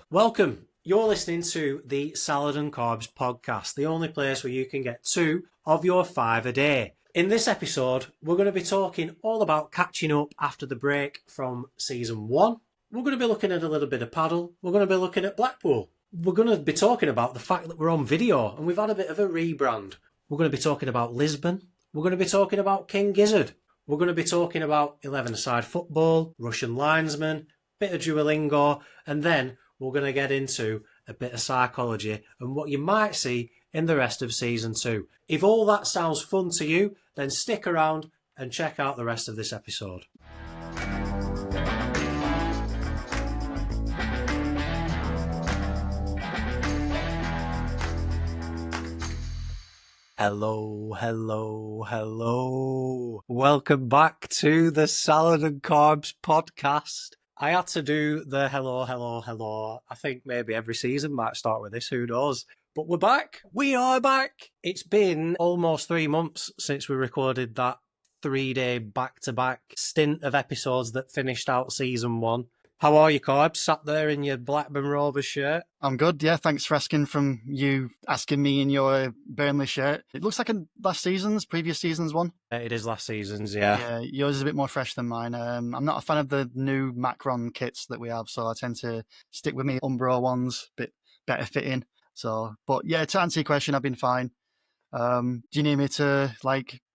Welcome. You're listening to the Salad and Carbs podcast, the only place where you can get 2 of your 5 a day. In this episode, we're going to be talking all about catching up after the break from season 1. We're going to be looking at a little bit of Padel. We're going to be looking at Blackpool. We're going to be talking about the fact that we're on video and we've had a bit of a rebrand. We're going to be talking about Lisbon. We're going to be talking about King Gizzard. We're going to be talking about 11-a-side football, Russian linesmen, bit of Duolingo, and then we're going to get into a bit of psychology and what you might see in the rest of season 2. If all that sounds fun to you, then stick around and check out the rest of this episode. Hello. Welcome back to the Salad and Carbs podcast. I had to do the hello. I think maybe every season might start with this, who knows? But we're back. We are back. It's been almost 3 months since we recorded that 3-day back-to-back stint of episodes that finished out season 1. How are you, Carbs? Sat there in your Blackburn Rovers shirt? I'm good, yeah. Thanks for asking from you asking me in your Burnley shirt. It looks like previous season's one. It is last season's, yeah. Yeah, yours is a bit more fresh than mine. I'm not a fan of the new Macron kits that we have, so I tend to stick with me Umbro ones, bit better fitting. So, but yeah, to answer your question, I've been fine. Do you need me to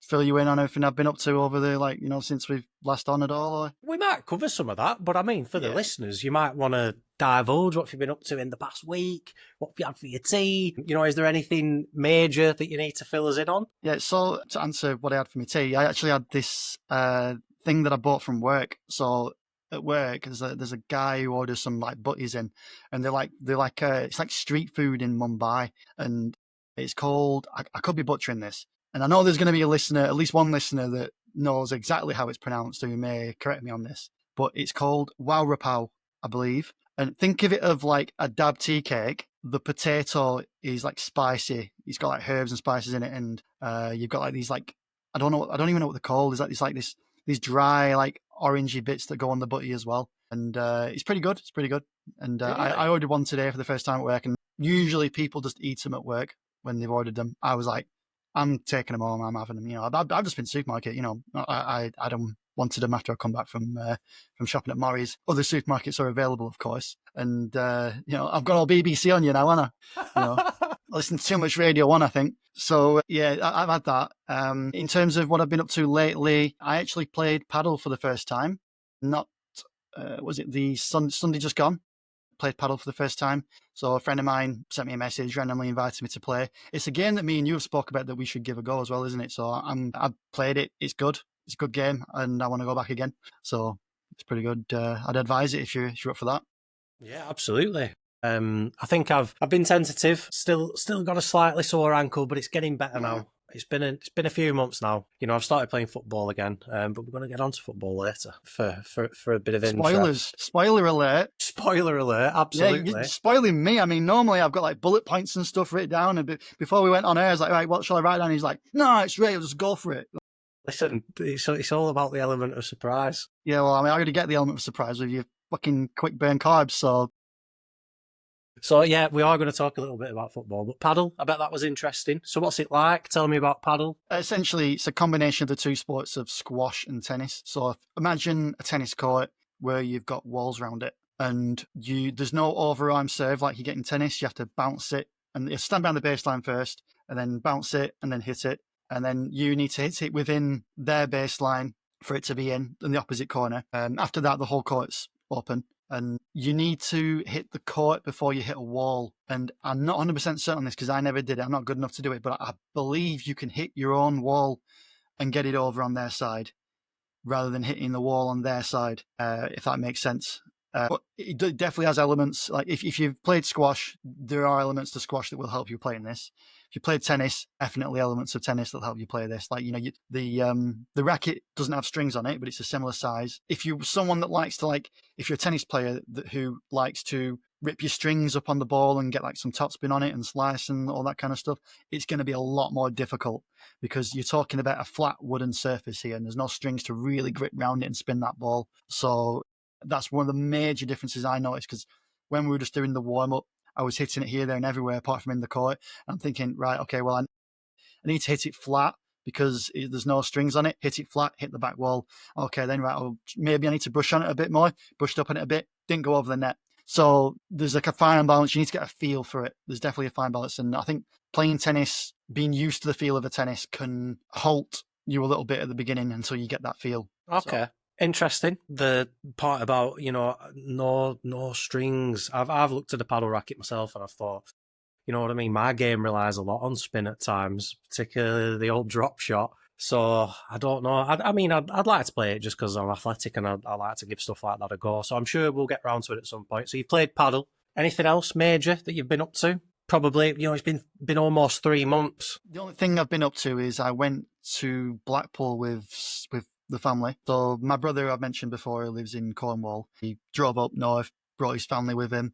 fill you in on everything I've been up to over the since we've last on at all? Or? We might cover some of that, but I mean, for the listeners, you might want to divulge what you've been up to in the past week, what you had for your tea. Is there anything major that you need to fill us in on? Yeah, so to answer what I had for my tea, I actually had this thing that I bought from work. So at work, there's a guy who orders some butties in, and it's like street food in Mumbai, and it's called, I could be butchering this, and I know there's going to be a listener, at least one listener that knows exactly how it's pronounced who may correct me on this, but it's called Wow Rapao, I believe. And think of it of like a dab tea cake. The potato is spicy. It's got herbs and spices in it, and you've got these I don't even know what they're called. There's these dry orangey bits that go on the butty as well, and it's pretty good. And I ordered one today for the first time at work, and usually people just eat them at work when they've ordered them. I was like, I'm taking them home. I'm having them. I've just been supermarket. I don't wanted them after I come back from shopping at Murray's. Other supermarkets are available, of course. And I've got all BBC on you now, haven't I? I listen to too much Radio 1, I think. So yeah, I've had that. In terms of what I've been up to lately, I actually played Padel for the first time. Not was it the Sunday just gone? Played Padel for the first time. So a friend of mine sent me a message, randomly invited me to play. It's a game that me and you have spoke about that we should give a go as well, isn't it? So I've played it. It's good. It's a good game, and I want to go back again. So it's pretty good. I'd advise it if you're up for that. Yeah, absolutely. I think I've been tentative. Still got a slightly sore ankle, but it's getting better now. It's been a few months now. I've started playing football again, but we're going to get onto football later for a bit of spoilers. interest. Spoiler alert! Spoiler alert! Absolutely. Yeah, you're spoiling me. I mean, normally I've got bullet points and stuff written down, and before we went on air, I was like, right, what shall I write down? He's like, no, it's real. Just go for it. Listen, it's all about the element of surprise. Yeah, well, I mean, I already get the element of surprise with your fucking quick burn carbs, So yeah, we are going to talk a little bit about football, but Padel, I bet that was interesting. So what's it like? Tell me about Padel. Essentially, it's a combination of the two sports of squash and tennis. So imagine a tennis court where you've got walls around it, and there's no overarm serve like you get in tennis. You have to bounce it, and you stand behind the baseline first, and then bounce it, and then hit it. And then you need to hit it within their baseline for it to be in the opposite corner. After that, the whole court's open. And you need to hit the court before you hit a wall. And I'm not 100% certain on this because I never did it. I'm not good enough to do it. But I believe you can hit your own wall and get it over on their side rather than hitting the wall on their side, if that makes sense. But it definitely has elements. Like if you've played squash, there are elements to squash that will help you play in this. If you played tennis, definitely elements of tennis that help you play this. The racket doesn't have strings on it, but it's a similar size. If you're someone that likes to if you're a tennis player who likes to rip your strings up on the ball and get some topspin on it and slice and all that kind of stuff, it's going to be a lot more difficult because you're talking about a flat wooden surface here and there's no strings to really grip around it and spin that ball. So that's one of the major differences I noticed because when we were just doing the warm-up, I was hitting it here, there, and everywhere apart from in the court. I'm thinking, right, okay, well, I need to hit it flat because there's no strings on it. Hit it flat, hit the back wall. Okay, then right, maybe I need to brush on it a bit more. Brushed up on it a bit, didn't go over the net. So there's like a fine balance. You need to get a feel for it. There's definitely a fine balance. And I think playing tennis, being used to the feel of a tennis can halt you a little bit at the beginning until you get that feel. Okay. So. Interesting. The part about, no strings. I've looked at the paddle racket myself and I've thought, you know what I mean? My game relies a lot on spin at times, particularly the old drop shot. So I don't know. I'd like to play it just because I'm athletic and I like to give stuff like that a go. So I'm sure we'll get round to it at some point. So you've played paddle. Anything else major that you've been up to? Probably, it's been almost 3 months. The only thing I've been up to is I went to Blackpool with the family. So my brother, I've mentioned before, he lives in Cornwall. He drove up north, brought his family with him.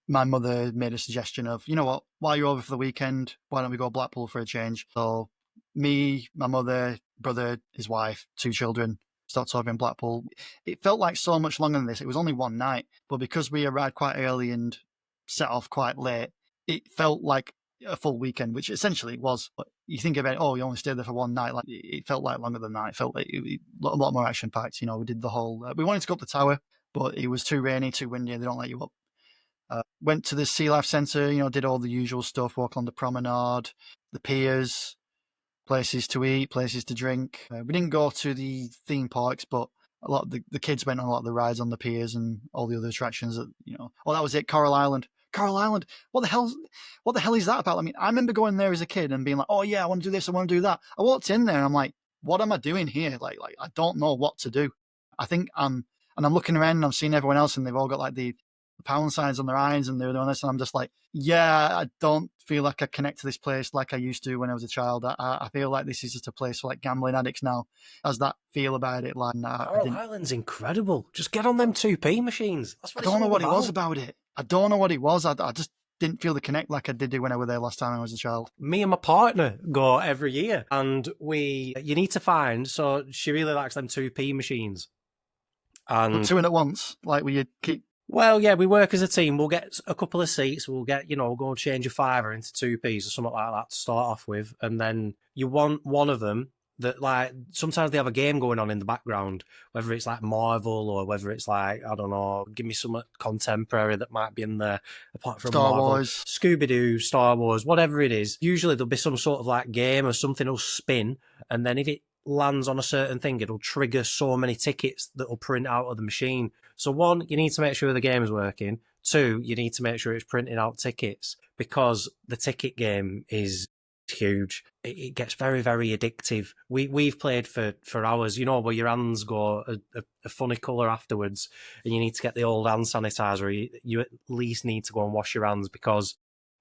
My mother made a suggestion of, you know what, while you're over for the weekend, why don't we go Blackpool for a change? So me, my mother, brother, his wife, 2 children, started over in Blackpool. It felt like so much longer than this. It was only one night, but because we arrived quite early and set off quite late, it felt like a full weekend, which essentially it was. But you think about it, you only stayed there for one night. Like it felt like longer than that. It felt like a lot more action packed. We did the whole. We wanted to go up the tower, but it was too rainy, too windy. They don't let you up. Went to the Sea Life Centre. Did all the usual stuff. Walk on the promenade, the piers, places to eat, places to drink. We didn't go to the theme parks, but a lot of the kids went on a lot of the rides on the piers and all the other attractions. That that was it. Coral Island. What the hell is that about? I mean, I remember going there as a kid and being like, oh yeah, I want to do this, I want to do that. I walked in there and I'm like, what am I doing here? Like I don't know what to do. I think I'm looking around and I'm seeing everyone else and they've all got like the pound signs on their eyes and they're doing this, and I'm just like, yeah, I don't feel like I connect to this place like I used to when I was a child. I feel like this is just a place for like gambling addicts now. Has that feel about it? Like, Coral Island's incredible. Just get on them 2p machines. That's what I don't know what it was about it. I don't know what it was. I just didn't feel the connect like I did do when I was there last time I was a child. Me and my partner go every year, and you need to find. So she really likes them 2p machines. And but 2 in at once, like where you keep. Well, yeah, we work as a team. We'll get a couple of seats. We'll get, we'll go and change a fiver into 2p's or something like that to start off with. And then you want one of them that, like, sometimes they have a game going on in the background, whether it's like Marvel or whether it's like, I don't know, give me some contemporary that might be in there, apart from Star Marvel. Wars. Scooby-Doo, Star Wars, whatever it is. Usually there'll be some sort of like game or something will spin. And then if it lands on a certain thing, it'll trigger so many tickets that will print out of the machine. So 1, you need to make sure the game is working. 2, you need to make sure it's printing out tickets, because the ticket game is huge. It gets very, very addictive. We've played for hours, where your hands go a funny colour afterwards and you need to get the old hand sanitizer. You at least need to go and wash your hands because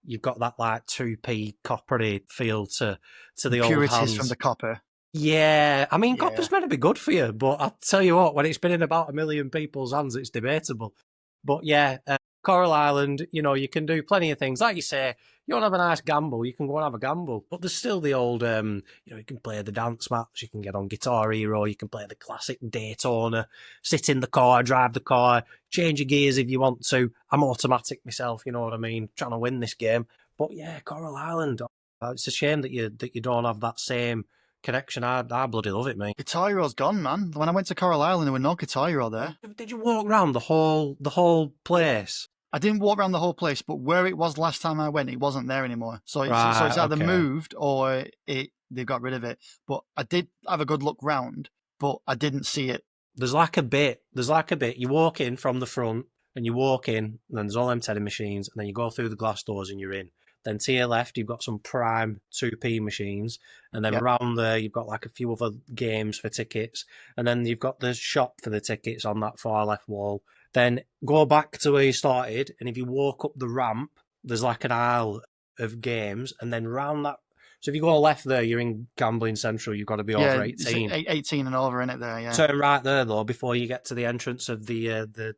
you've got that like 2p coppery feel to the old hands. From the copper. Yeah, I mean, copper's meant to be good for you, but I'll tell you what, when it's been in about 1 million people's hands, it's debatable. But yeah, Coral Island, you can do plenty of things. Like you say, you want to have a nice gamble, you can go and have a gamble. But there's still the old, you can play the dance mats, you can get on Guitar Hero, you can play the classic Daytona, sit in the car, drive the car, change your gears if you want to. I'm automatic myself, you know what I mean, trying to win this game. But yeah, Coral Island, it's a shame that you don't have that same connection. I bloody love it, mate. Guitar Hero's gone, man. When I went to Coral Island, there were no Guitar Hero there. Did you walk around the whole place? I didn't walk around the whole place, but where it was last time I went, it wasn't there anymore. So it's either moved or they got rid of it. But I did have a good look round, but I didn't see it. There's like a bit. You walk in from the front, and you walk in, and then there's all them teddy machines, and then you go through the glass doors and you're in. Then to your left, you've got some prime 2p machines. And then around there, you've got like a few other games for tickets. And then you've got the shop for the tickets on that far left wall. Then go back to where you started. And if you walk up the ramp, there's like an aisle of games. And then round that. So if you go left there, you're in Gambling Central. You've got to be over 18. 18 and over in it there, yeah. Turn right there, though, before you get to the entrance of the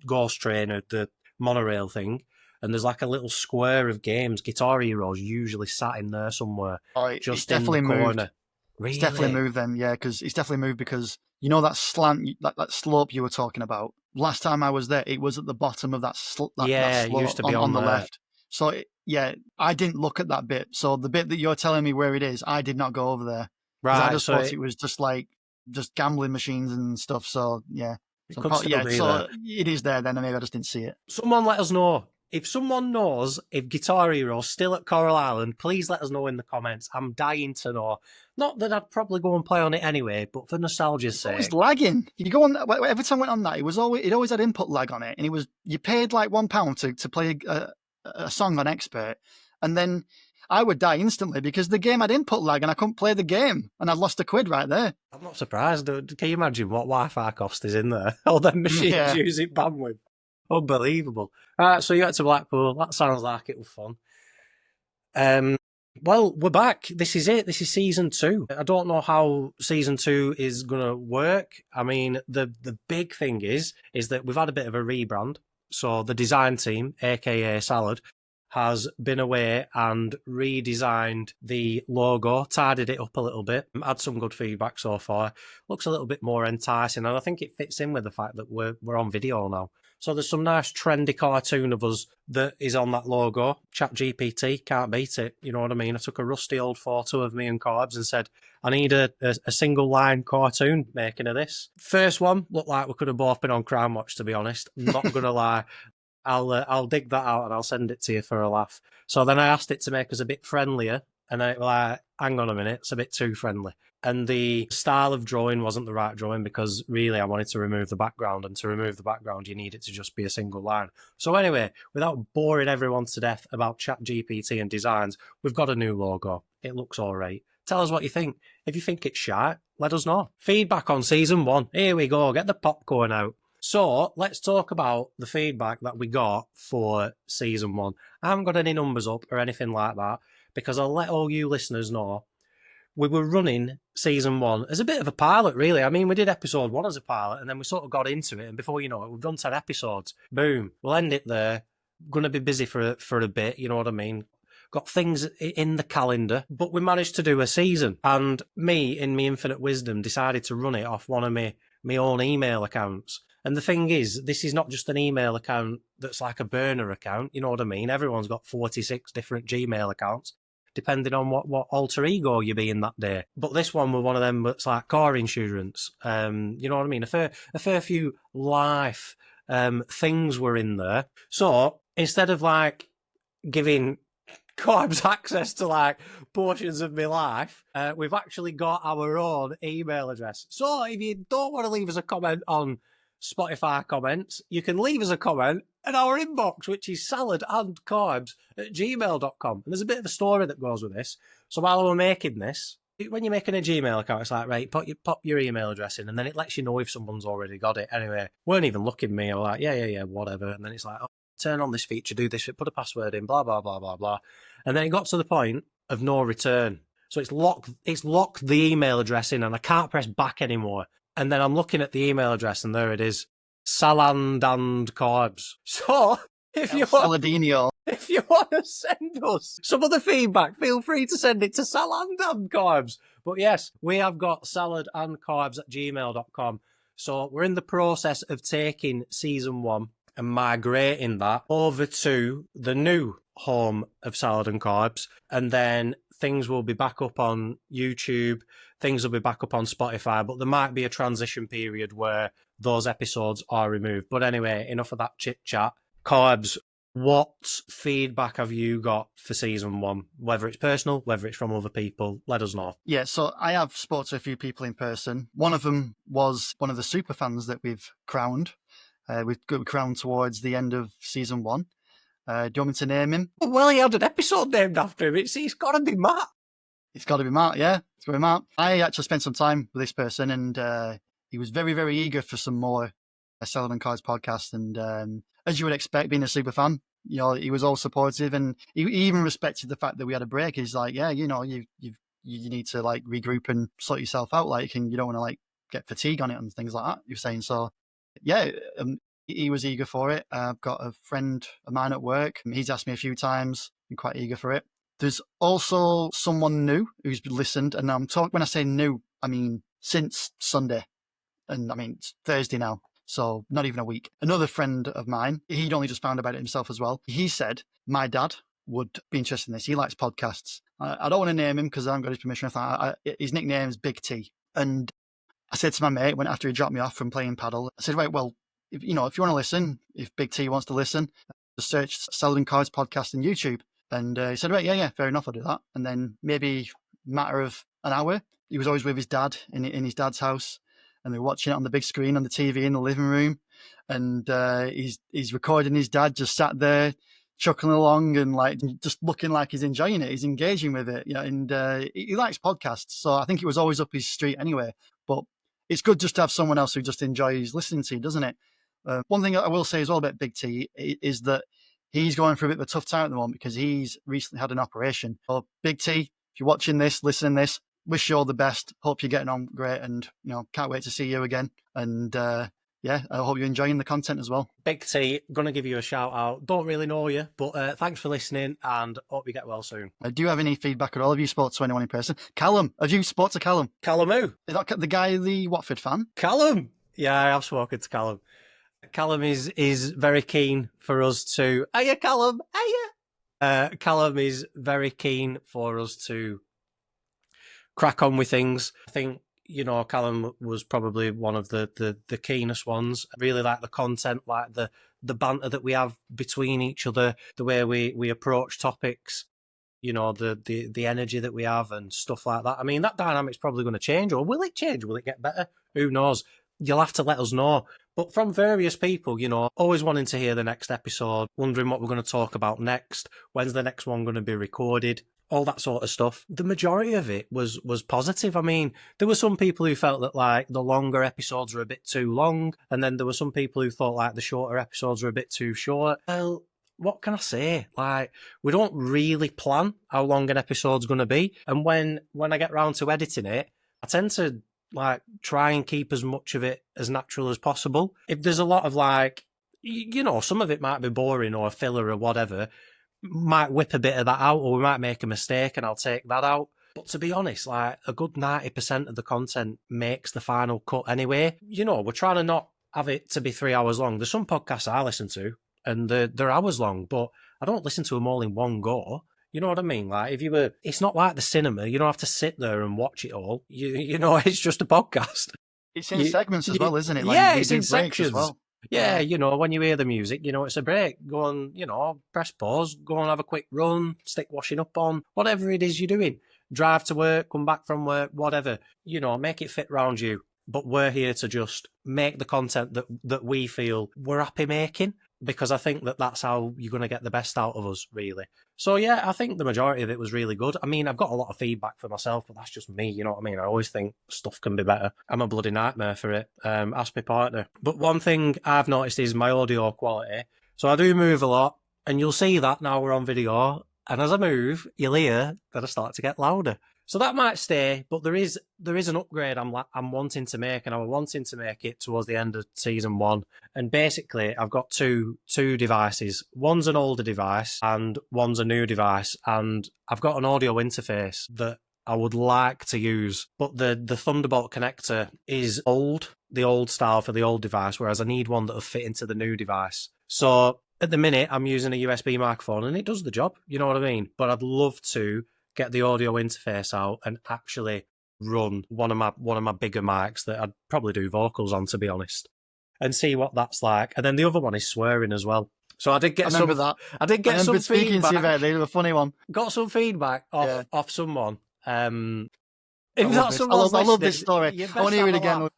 ghost train or the monorail thing. And there's like a little square of games. Guitar Heroes usually sat in there somewhere, just in the corner. Moved. Really? It's definitely moved then, yeah, because it's definitely moved because that slant, that slope you were talking about, last time I was there, it was at the bottom of that that Yeah, it used slope to be on the there. left. So yeah, I didn't look at that bit. So the bit that you're telling me where it is, I did not go over there because I Right, just so thought it was just gambling machines and stuff. So yeah, it so could still yeah, be there. so it is there then. And maybe I just didn't see it. Someone let us know. If someone knows if Guitar Hero's still at Coral Island, please let us know in the comments. I'm dying to know. Not that I'd probably go and play on it anyway, but for nostalgia's It's always sake. lagging. You go on every time I went on that, it always had input lag on it, and you paid like £1 to play a song on expert, and then I would die instantly because the game had input lag and I couldn't play the game, and I lost £1 right there. I'm not surprised. Can you imagine what Wi-Fi cost is in there? All them machines Yeah. using bandwidth. Unbelievable. So you went to Blackpool. That sounds like it was fun. Well, we're back. This is it. This is season 2. I don't know how season 2 is going to work. I mean, the big thing is that we've had a bit of a rebrand. So the design team, aka Salad, has been away and redesigned the logo, tidied it up a little bit, had some good feedback so far. Looks a little bit more enticing, and I think it fits in with the fact that we're on video now. So there's some nice trendy cartoon of us that is on that logo. ChatGPT can't beat it. You know what I mean? I took a rusty old photo of me and Carbs and said, I need a single line cartoon making of this. First one looked like we could have both been on Crime Watch, to be honest. I'm not going to lie. I'll dig that out and I'll send it to you for a laugh. So then I asked it to make us a bit friendlier, and I like, hang on a minute, it's a bit too friendly. And the style of drawing wasn't the right drawing because really I wanted to remove the background, and to remove the background you need it to just be a single line. So anyway, without boring everyone to death about ChatGPT and designs, we've got a new logo. It looks all right. Tell us what you think. If you think it's shite, let us know. Feedback on season 1. Here we go. Get the popcorn out. So let's talk about the feedback that we got for season 1. I haven't got any numbers up or anything like that because I'll let all you listeners know we were running season 1 as a bit of a pilot, really. I mean, we did episode 1 as a pilot, and then we sort of got into it, and before you know it, we've done 10 episodes. Boom. We'll end it there. Going to be busy for a bit, you know what I mean? Got things in the calendar, but we managed to do a season. And me, in my infinite wisdom, decided to run it off one of my own email accounts. And the thing is, this is not just an email account that's like a burner account, you know what I mean? Everyone's got 46 different Gmail accounts, depending on what alter ego you be in that day. But this one was one of them that's like car insurance. You know what I mean? A fair few life things were in there. So instead of like giving Carbs access to like portions of my life, we've actually got our own email address. So if you don't want to leave us a comment on Spotify comments, you can leave us a comment in our inbox, which is saladandcarbs@gmail.com. And there's a bit of a story that goes with this. So while we're making this, when you're making a Gmail account, it's like, right, pop your email address in, and then it lets you know if someone's already got it. Anyway, weren't even looking at me. I was like, yeah, whatever. And then it's like, oh, turn on this feature, do this, put a password in, blah, blah, blah, blah, blah. And then it got to the point of no return. So it's locked the email address in, and I can't press back anymore. And then I'm looking at the email address, and there it is, Salad and Carbs. So if you want to send us some other feedback, feel free to send it to Salad and Carbs. But yes, we have got saladandcarbs@gmail.com. So we're in the process of taking season 1 and migrating that over to the new home of Salad and Carbs, and then things will be back up on YouTube, things will be back up on Spotify, but there might be a transition period where those episodes are removed. But anyway, enough of that chit chat. Carbs, what feedback have you got for season 1? Whether it's personal, whether it's from other people, let us know. Yeah, so I have spoke to a few people in person. One of them was one of the super fans that we've crowned. We've got crowned towards the end of season 1. Do you want me to name him? Well, he had an episode named after him. It's got to be Matt. It's got to be Matt, yeah. It's got to be Matt. I actually spent some time with this person, and he was very, very eager for some more Salad and Carbs podcast. And as you would expect, being a super fan, you know, he was all supportive, and he even respected the fact that we had a break. He's like, yeah, you know, you need to like regroup and sort yourself out, like, and you don't want to like get fatigue on it and things like that. You're saying so, yeah. He was eager for it. I've got a friend of mine at work. He's asked me a few times. I'm quite eager for it. There's also someone new who's listened, and when I say new, I mean since Sunday, and I mean it's Thursday now. So not even a week. Another friend of mine, he'd only just found about it himself as well. He said, my dad would be interested in this. He likes podcasts. I don't want to name him because I haven't got his permission. His nickname is Big T. And I said to my mate, when after he dropped me off from playing paddle, I said, right, well, if you want to listen, if Big T wants to listen, just search Salad Carbs podcast on YouTube. And he said, right, yeah, fair enough, I'll do that. And then maybe matter of an hour, he was always with his dad in his dad's house, and they were watching it on the big screen on the TV in the living room. And he's recording his dad just sat there chuckling along and like just looking like he's enjoying it. He's engaging with it, and he likes podcasts. So I think it was always up his street anyway. But it's good just to have someone else who just enjoys listening to you, doesn't it? One thing I will say as well about Big T is that he's going through a bit of a tough time at the moment because he's recently had an operation. So Big T, if you're watching this, listening to this, wish you all the best. Hope you're getting on great, and can't wait to see you again. And I hope you're enjoying the content as well. Big T, gonna give you a shout out. Don't really know you, but thanks for listening, and hope you get well soon. Do you have any feedback at all? Have you spoke to anyone in person? Callum, have you spoke to Callum? Callum who? Is that the guy, the Watford fan? Callum. Yeah, I have spoken to Callum. Callum is very keen for us to. Hiya, Callum. Hiya. Callum is very keen for us to crack on with things. I think Callum was probably one of the keenest ones. I really like the content, like the banter that we have between each other, the way we approach topics, the energy that we have and stuff like that. I mean, that dynamic's probably going to change, or will it change? Will it get better? Who knows? You'll have to let us know. But from various people, always wanting to hear the next episode, wondering what we're going to talk about next, when's the next one going to be recorded, all that sort of stuff. The majority of it was positive. I mean, there were some people who felt that like the longer episodes were a bit too long, and then there were some people who thought like the shorter episodes were a bit too short. Well, what can I say? Like, we don't really plan how long an episode's going to be, and when I get round to editing it, I tend to like try and keep as much of it as natural as possible. If there's a lot of like, some of it might be boring or filler or whatever, might whip a bit of that out, or we might make a mistake and I'll take that out. But to be honest, like a good 90% of the content makes the final cut anyway. We're trying to not have it to be 3 hours long. There's some podcasts I listen to and they're hours long, but I don't listen to them all in one go. You know what I mean? Like it's not like the cinema. You don't have to sit there and watch it all. It's just a podcast. It's in segments as well, isn't it? Like, yeah, it's in sections as well. Yeah, when you hear the music, it's a break. Go on, press pause, go and have a quick run, stick washing up on, whatever it is you're doing. Drive to work, come back from work, whatever. Make it fit round you. But we're here to just make the content that we feel we're happy making, because I think that's how you're going to get the best out of us, really. So, yeah, I think the majority of it was really good. I mean, I've got a lot of feedback for myself, but that's just me, you know what I mean? I always think stuff can be better. I'm a bloody nightmare for it. Ask my partner. But one thing I've noticed is my audio quality. So I do move a lot, and you'll see that now we're on video. And as I move, you'll hear that I start to get louder. So that might stay, but there is an upgrade I'm wanting to make, and I was wanting to make it towards the end of season 1. And basically, I've got two devices. One's an older device, and one's a new device. And I've got an audio interface that I would like to use, but the Thunderbolt connector is old, the old style for the old device, whereas I need one that will fit into the new device. So at the minute, I'm using a USB microphone, and it does the job. You know what I mean? But I'd love to get the audio interface out and actually run one of my bigger mics that I'd probably do vocals on, to be honest, and see what that's like. And then the other one is swearing as well. So I did get some feedback. They were a funny one. Got some feedback off someone. I love this story. I want to hear it again.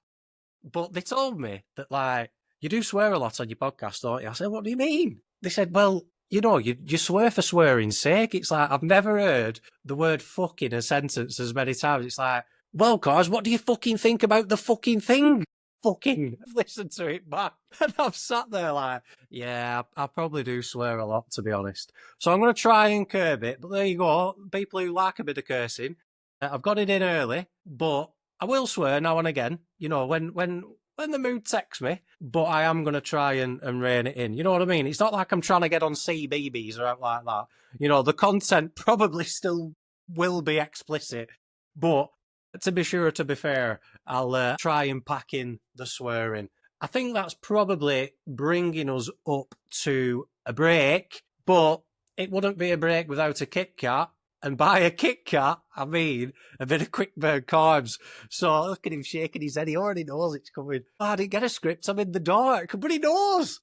But they told me that like, you do swear a lot on your podcast, don't you? I said, what do you mean? They said, well, you swear for swearing's sake. It's like, I've never heard the word fuck in a sentence as many times. It's like, well, guys, what do you fucking think about the fucking thing? Fucking listen to it back. And I've sat there like, yeah, I probably do swear a lot, to be honest. So I'm going to try and curb it. But there you go. People who like a bit of cursing, I've got it in early, but I will swear now and again, when the mood takes me, but I am going to try and rein it in. You know what I mean? It's not like I'm trying to get on CBBS or out like that. The content probably still will be explicit, but to be fair, I'll try and pack in the swearing. I think that's probably bringing us up to a break, but it wouldn't be a break without a Kit Kat. And by a Kit Kat, I mean a bit of quick burn carbs. So look at him shaking his head. He already knows it's coming. Oh, I didn't get a script. I'm in the dark, but he knows.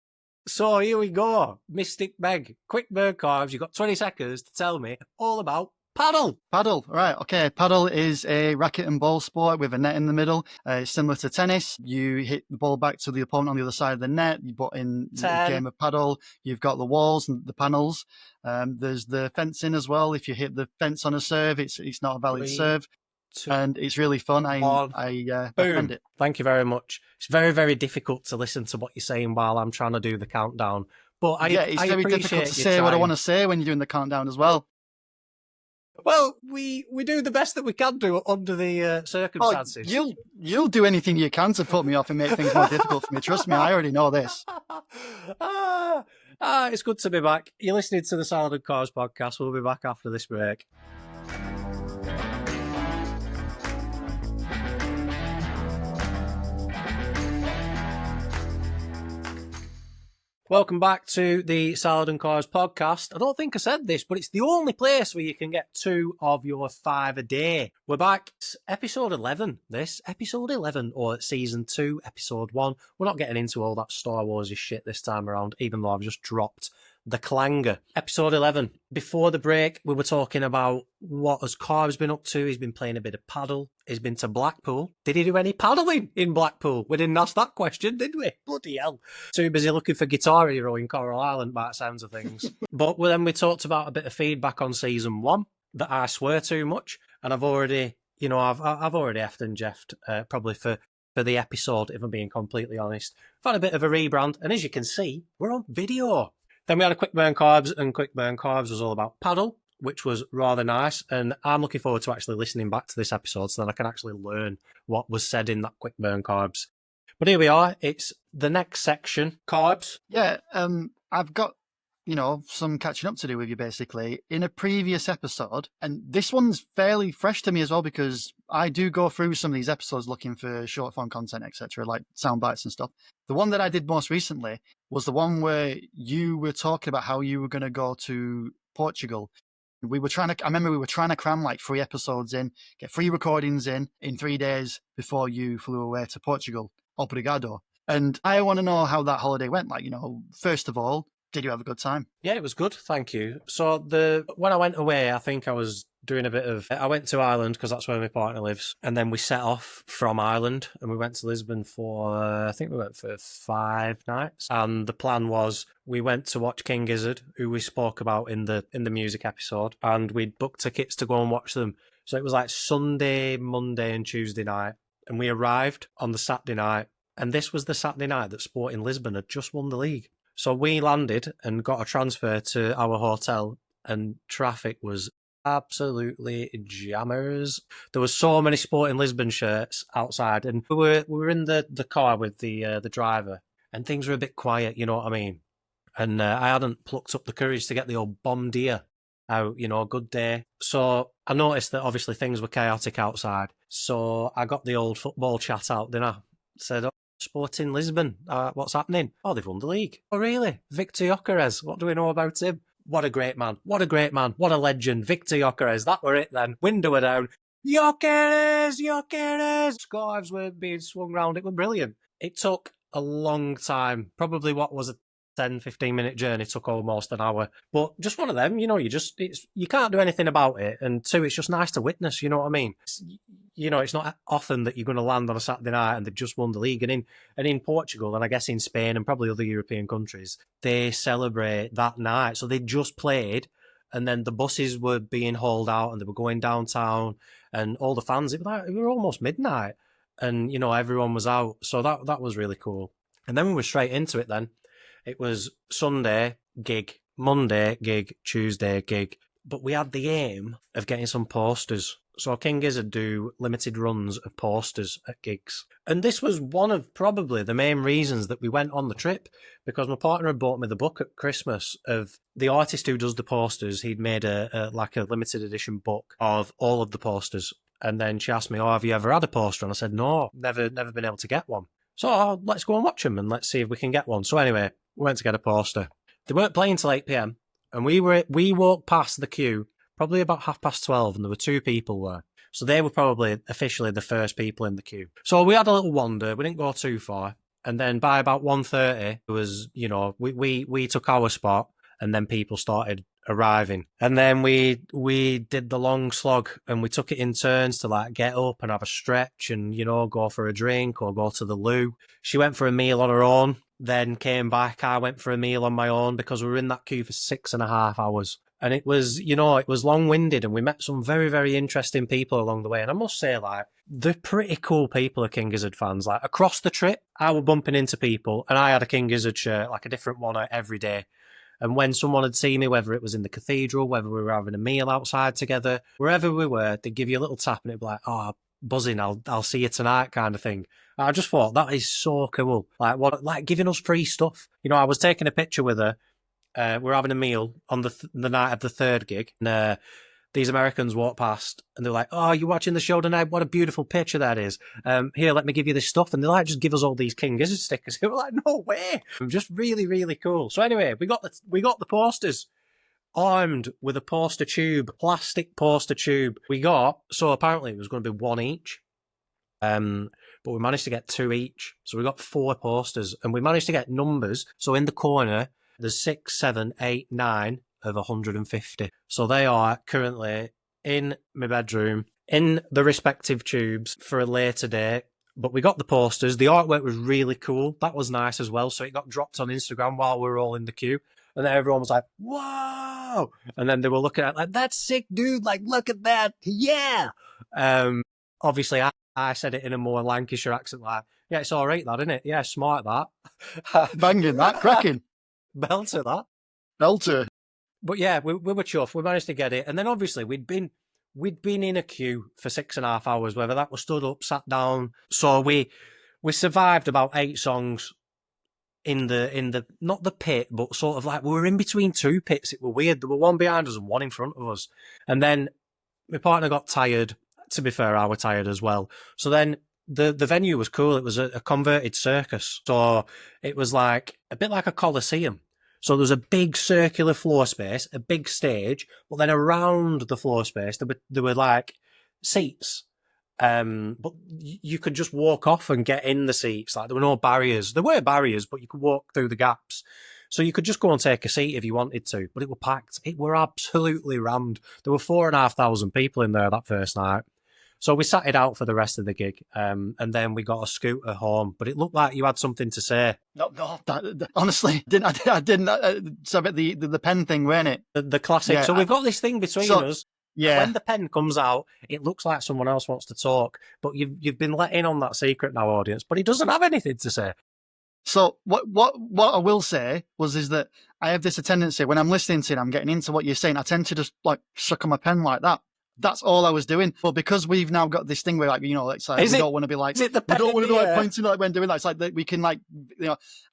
So here we go. Mystic Meg, quick burn carbs. You've got 20 seconds to tell me all about Padel. Padel, right, okay. Padel is a racket and ball sport with a net in the middle. It's similar to tennis. You hit the ball back to the opponent on the other side of the net. But in the game of Padel, you've got the walls and the panels. There's the fencing as well. If you hit the fence on a serve, it's not a valid serve. And it's really fun. I recommend it. Thank you very much. It's very, very difficult to listen to what you're saying while I'm trying to do the countdown. But it's very difficult to say what I want to say when you're doing the countdown as well. Well, we do the best that we can do under the circumstances. You'll do anything you can to put me off and make things more difficult for me. Trust me, I already know this. It's good to be back. You're listening to the Salad Carbs podcast. We'll be back after this break. Welcome back to the Salad and Carbs podcast. I don't think I said this, but it's the only place where you can get 2 of your 5 a day. We're back. It's episode 11, episode 11, or season 2, episode 1. We're not getting into all that Star Wars shit this time around, even though I've just dropped the clanger. Episode 11. Before the break, we were talking about what has Carbs been up to. He's been playing a bit of paddle. He's been to Blackpool. Did he do any paddling in Blackpool? We didn't ask that question, did we? Bloody hell. Too busy looking for Guitar Hero in Coral Island by the sounds of things. But then we talked about a bit of feedback on season 1 that I swear too much. And I've already, I've already effed and jeffed probably for the episode, if I'm being completely honest. I've had a bit of a rebrand. And as you can see, we're on video. Then we had a quick burn carbs, and quick burn carbs was all about paddle, which was rather nice. And I'm looking forward to actually listening back to this episode so that I can actually learn what was said in that quick burn carbs. But here we are. It's the next section, carbs. Yeah, I've got, some catching up to do with you, basically. In a previous episode, and this one's fairly fresh to me as well, because I do go through some of these episodes looking for short form content, etc., like sound bites and stuff. The one that I did most recently was the one where you were talking about how you were going to go to Portugal. I remember we were trying to cram like 3 episodes in, get 3 recordings in 3 days before you flew away to Portugal. Obrigado. And I want to know how that holiday went. Like, first of all, did you have a good time? Yeah, it was good. Thank you. So when I went away, I think I was doing I went to Ireland because that's where my partner lives. And then we set off from Ireland and we went to Lisbon for, I think we went for 5 nights. And the plan was we went to watch King Gizzard, who we spoke about in the music episode. And we'd booked tickets to go and watch them. So it was like Sunday, Monday and Tuesday night. And we arrived on the Saturday night. And this was the Saturday night that Sporting Lisbon had just won the league. So we landed and got a transfer to our hotel, and traffic was absolutely jammers. There were so many Sporting Lisbon shirts outside, and we were in the car with the driver, and things were a bit quiet, you know what I mean? And I hadn't plucked up the courage to get the old bomb deer out, a good day. So I noticed that obviously things were chaotic outside. So I got the old football chat out, didn't I? Said, Sporting Lisbon, what's happening? Oh, they've won the league. Oh, really? Victor Gyökeres, what do we know about him? What a great man. What a great man. What a legend. Victor Gyökeres, that were it then. Window were down. Gyökeres! Scarves were being swung round. It was brilliant. It took a long time. Probably what was a 10-15 minute journey took almost an hour. But just one of them, you can't do anything about it. And 2, it's just nice to witness, you know what I mean? It's not often that you're going to land on a Saturday night and they've just won the league. And in Portugal, and I guess in Spain and probably other European countries, they celebrate that night. So they just played, and then the buses were being hauled out and they were going downtown, and all the fans, it were almost midnight, and everyone was out. So that was really cool. And then we were straight into it then. It was Sunday, gig, Monday, gig, Tuesday, gig. But we had the aim of getting some posters. So King Gizzard do limited runs of posters at gigs. And this was one of probably the main reasons that we went on the trip, because my partner had bought me the book at Christmas of the artist who does the posters. He'd made a limited edition book of all of the posters. And then she asked me, have you ever had a poster? And I said, no, never been able to get one. So let's go and watch them and let's see if we can get one. So anyway, we went to get a poster. They weren't playing till 8 p.m. and we walked past the queue probably about 12:30, and there were 2 people there. So they were probably officially the first people in the queue. So we had a little wander. We didn't go too far. And then by about 1:30, it was, we took our spot, and then people started arriving. And then we did the long slog, and we took it in turns to like get up and have a stretch and, go for a drink or go to the loo. She went for a meal on her own, then came back. I went for a meal on my own because we were in that queue for 6.5 hours. And it was, it was long-winded, and we met some very, very interesting people along the way. And I must say, like, they're pretty cool people, are King Gizzard fans. Like, across the trip, I was bumping into people, and I had a King Gizzard shirt, like a different one every day. And when someone had seen me, whether it was in the cathedral, whether we were having a meal outside together, wherever we were, they'd give you a little tap, and it'd be like, oh, buzzing, I'll see you tonight kind of thing. And I just thought, that is so cool. Like giving us free stuff. I was taking a picture with her. We're having a meal on the night of the 3rd gig, and these Americans walked past, and they're like, "Oh, you're watching the show tonight? What a beautiful picture that is! Here, let me give you this stuff." And they like just give us all these King Gizzard stickers. They were like, "No way!" Just really, really cool. So anyway, we got the posters, armed with a poster tube, plastic poster tube. So apparently it was going to be 1 each. But we managed to get 2 each. So we got 4 posters, and we managed to get numbers. So in the corner, there's 6, 7, 8, 9 of 150. So they are currently in my bedroom, in the respective tubes for a later date. But we got the posters. The artwork was really cool. That was nice as well. So it got dropped on Instagram while we were all in the queue. And then everyone was like, "Whoa!" And then they were looking at it like, "That's sick, dude. Like, look at that. Yeah." Obviously, I said it in a more Lancashire accent, like, "Yeah, it's all right, that, isn't it? Yeah, smart, that." Banging that, cracking. Belter, that. Belter. But yeah, we were chuffed. We managed to get it. And then obviously we'd been in a queue for 6.5 hours, whether that was stood up, sat down. So we survived about 8 songs in the not the pit, but sort of like we were in between 2 pits. It were weird. There were one behind us and one in front of us. And then my partner got tired. To be fair, I was tired as well. So then the venue was cool. It was a converted circus. So it was like a bit like a coliseum. So there was a big circular floor space, a big stage, but then around the floor space, there were like seats. But you could just walk off and get in the seats. Like there were no barriers. There were barriers, but you could walk through the gaps. So you could just go and take a seat if you wanted to, but it were packed. It were absolutely rammed. There were 4,500 people in there that first night. So we sat it out for the rest of the gig, and then we got a scooter home. But it looked like you had something to say. No, honestly, I didn't. It's about the pen thing, weren't it? The classic. Yeah, so we've got this thing between us. Yeah. When the pen comes out, it looks like someone else wants to talk, but you've been let in on that secret now, audience. But he doesn't have anything to say. So what I will say is that I have this tendency when I'm listening to it, I'm getting into what you're saying. I tend to just like suck on my pen like that. That's all I was doing. But because we've now got this thing where, like, it's like, don't want to be like, we don't want to be like pointing like when doing that. It's like that we can like,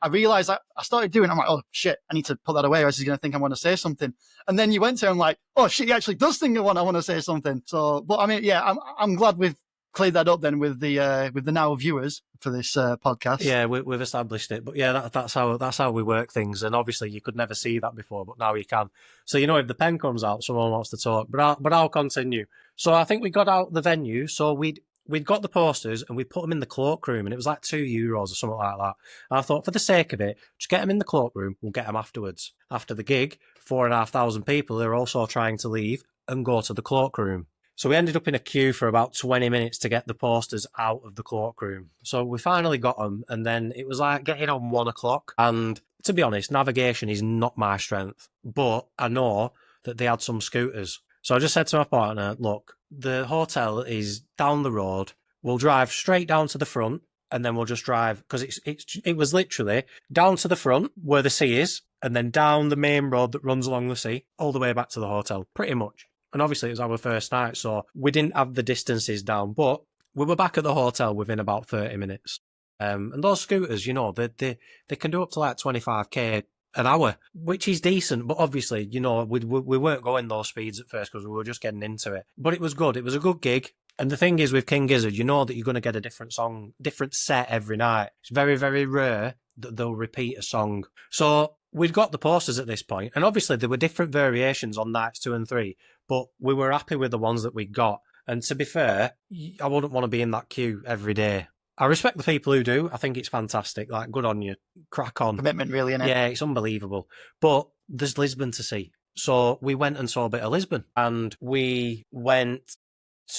I realized I started doing it. I'm like, oh shit, I need to put that away or else he's going to think I want to say something. And then you went to him like, oh shit, he actually does think I want to say something. So, but I mean, yeah, I'm glad we've cleared that up then with the now viewers for this podcast. Yeah, we've established it. But yeah, that's how we work things. And obviously you could never see that before, but now you can. So, if the pen comes out, someone wants to talk, but I'll continue. So I think we got out the venue. So we'd got the posters and we put them in the cloakroom, and it was like €2 or something like that. And I thought, for the sake of it, just get them in the cloakroom. We'll get them afterwards. After the gig, 4,500 people are also trying to leave and go to the cloakroom. So we ended up in a queue for about 20 minutes to get the posters out of the cloakroom. So we finally got them, and then it was like getting on 1 o'clock. And to be honest, navigation is not my strength, but I know that they had some scooters. So I just said to my partner, look, the hotel is down the road. We'll drive straight down to the front, and then we'll just drive, because it was literally down to the front where the sea is, and then down the main road that runs along the sea, all the way back to the hotel, pretty much. And obviously it was our first night, so we didn't have the distances down, but we were back at the hotel within about 30 minutes. And those scooters, they can do up to like 25k an hour, which is decent. But obviously, we weren't going those speeds at first because we were just getting into it. But it was good. It was a good gig. And the thing is with King Gizzard, you know that you're going to get a different song, different set every night. It's very, very rare that they'll repeat a song. So we'd got the posters at this point, and obviously there were different variations on nights 2 and 3, but we were happy with the ones that we got. And to be fair, I wouldn't want to be in that queue every day. I respect the people who do. I think it's fantastic. Like, good on you. Crack on. Commitment, really, innit? Yeah, it's unbelievable. But there's Lisbon to see. So we went and saw a bit of Lisbon, and we went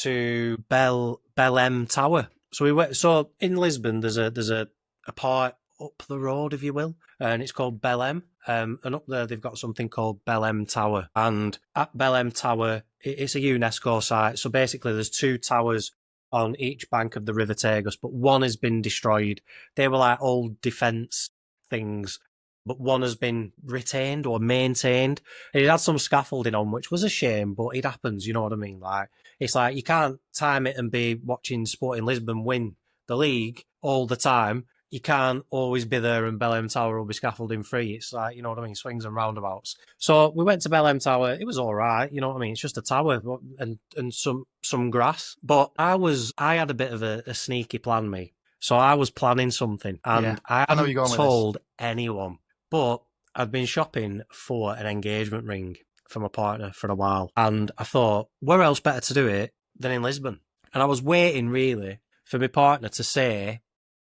to Belém Tower. So in Lisbon, there's a part up the road, if you will, and it's called Belém. And up there, they've got something called Belém Tower. And at Belém Tower, it's a UNESCO site. So basically, there's 2 towers on each bank of the River Tagus, but one has been destroyed. They were like old defence things, but one has been retained or maintained. And it had some scaffolding on, which was a shame, but it happens, you know what I mean? Like, it's like you can't time it and be watching Sporting Lisbon win the league all the time. You can't always be there and Belém Tower will be scaffolding free. It's like, you know what I mean, swings and roundabouts. So we went to Belém Tower. It was all right, you know what I mean? It's just a tower and some grass. But I had a bit of a sneaky plan, me. So I was planning something, and I hadn't told anyone. But I'd been shopping for an engagement ring for my partner for a while, and I thought, where else better to do it than in Lisbon? And I was waiting, really, for my partner to say,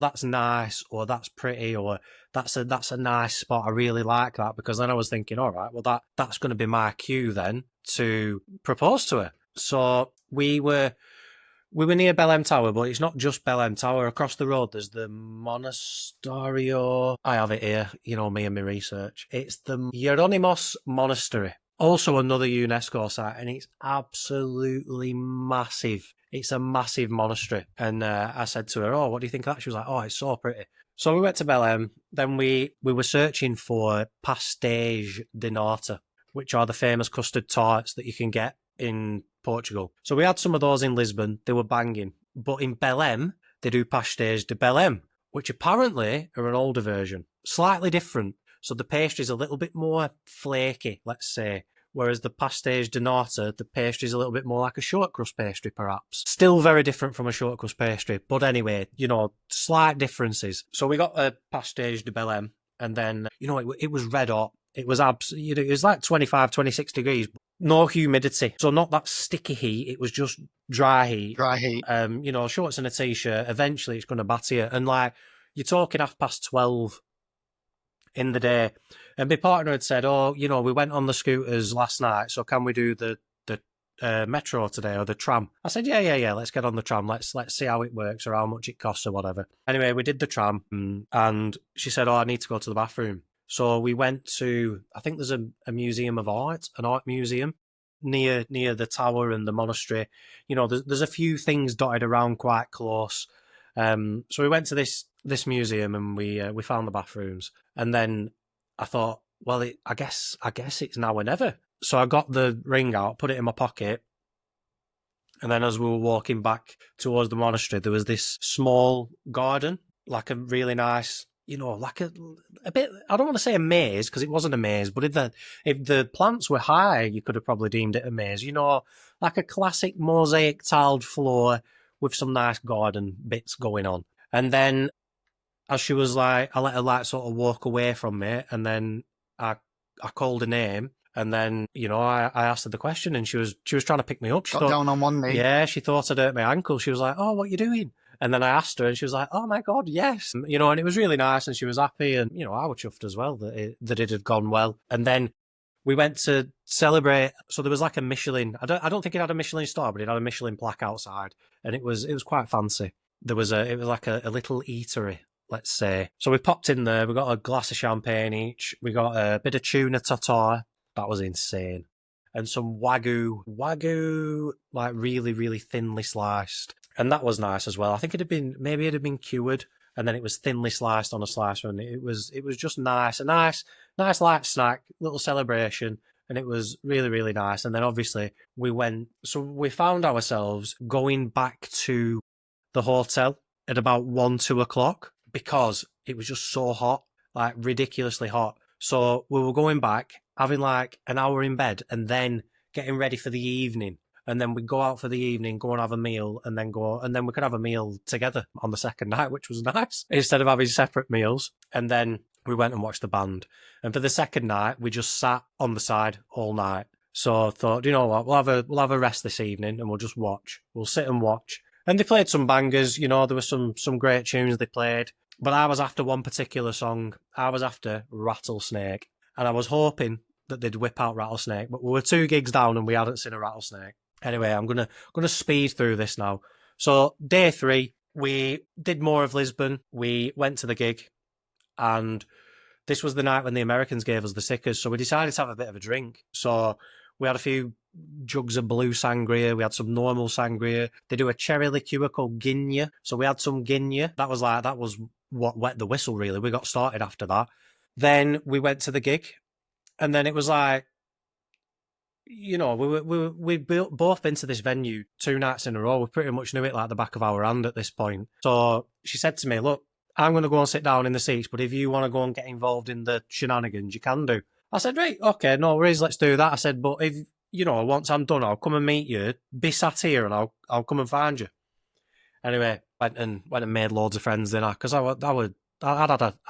that's nice, or that's pretty, or that's a nice spot. I really like that, because then I was thinking, all right, well that's going to be my cue then to propose to her. So we were near Belém Tower, but it's not just Belém Tower. Across the road, there's the Monasterio. I have it here, you know me and my research. It's the Hieronymus Monastery, also another UNESCO site, and it's absolutely massive. It's a massive monastery. And I said to her, oh, what do you think of that? She was like, oh, it's so pretty. So we went to Belém. Then we were searching for pastéis de nata, which are the famous custard tarts that you can get in Portugal. So we had some of those in Lisbon. They were banging. But in Belém, they do pastéis de Belém, which apparently are an older version. Slightly different. So the pastry's a little bit more flaky, let's say. Whereas the pastéis de nata, the pastry's a little bit more like a short crust pastry, perhaps. Still very different from a short crust pastry. But anyway, you know, slight differences. So we got a pastéis de Belém, and then, you know, it was red hot. It was it was like 25, 26 degrees. No humidity. So not that sticky heat. It was just dry heat. Dry heat. You know, shorts and a t-shirt. Eventually it's going to batter you. And like, you're talking 12:30 in the day. And my partner had said, oh, you know, we went on the scooters last night, so can we do the metro today, or the tram? I said, yeah, let's get on the tram. Let's see how it works, or how much it costs, or whatever. Anyway, we did the tram, and she said, oh, I need to go to the bathroom. So we went to, I think there's a museum of art, an art museum, near the tower and the monastery. You know, there's a few things dotted around quite close. So we went to this museum, and we found the bathrooms. And then I thought, well, I guess it's now or never. So I got the ring out, put it in my pocket, and then as we were walking back towards the monastery, there was this small garden, like a really nice, you know, like a bit, I don't want to say a maze, because it wasn't a maze, but if the plants were high, you could have probably deemed it a maze, you know, like a classic mosaic tiled floor with some nice garden bits going on. And then as she was like, I let her like sort of walk away from me, and then I called her name, and then, you know, I asked her the question, and she was trying to pick me up. She Got down on one knee. Yeah, she thought I'd hurt my ankle. She was like, oh, what are you doing? And then I asked her, and she was like, oh my God, yes. You know, and it was really nice, and she was happy, and, you know, I was chuffed as well that it had gone well. And then we went to celebrate. So there was like a Michelin. I don't think it had a Michelin star, but it had a Michelin plaque outside, and it was quite fancy. It was like a little eatery, let's say. So we popped in there. We got a glass of champagne each. We got a bit of tuna tartare. That was insane. And some wagyu, like really, really thinly sliced. And that was nice as well. I think it had been cured, and then it was thinly sliced on a slicer, and it was just nice. A nice light snack, little celebration. And it was really, really nice. And then obviously we found ourselves going back to the hotel at about 1-2 o'clock, because it was just so hot, like ridiculously hot. So we were going back, having like an hour in bed, and then getting ready for the evening. and then we'd go out for the evening, go and have a meal, and then we could have a meal together on the second night, which was nice, instead of having separate meals. And then we went and watched the band. And for the second night, we just sat on the side all night. So I thought, you know what, we'll have a rest this evening and we'll just watch. We'll sit and watch. And they played some bangers, there were some great tunes they played. But I was after one particular song. I was after Rattlesnake. And I was hoping that they'd whip out Rattlesnake, but we were 2 gigs down and we hadn't seen a Rattlesnake. Anyway, I'm gonna speed through this now. So day 3, we did more of Lisbon. We went to the gig, and this was the night when the Americans gave us the sickers. So we decided to have a bit of a drink. So we had a few jugs of blue sangria. We had some normal sangria. They do a cherry liqueur called Guinness. So we had some Guinness. That was what wet the whistle, really. We got started after that. Then we went to the gig, and then it was like, we'd both been to this venue 2 nights in a row. We pretty much knew it like the back of our hand at this point. So she said to me, look, I'm going to go and sit down in the seats, but if you want to go and get involved in the shenanigans, you can do. I said, right, okay, no worries, let's do that. I said, but if, once I'm done, I'll come and meet you. Be sat here and I'll come and find you. Anyway, went and made loads of friends then, because I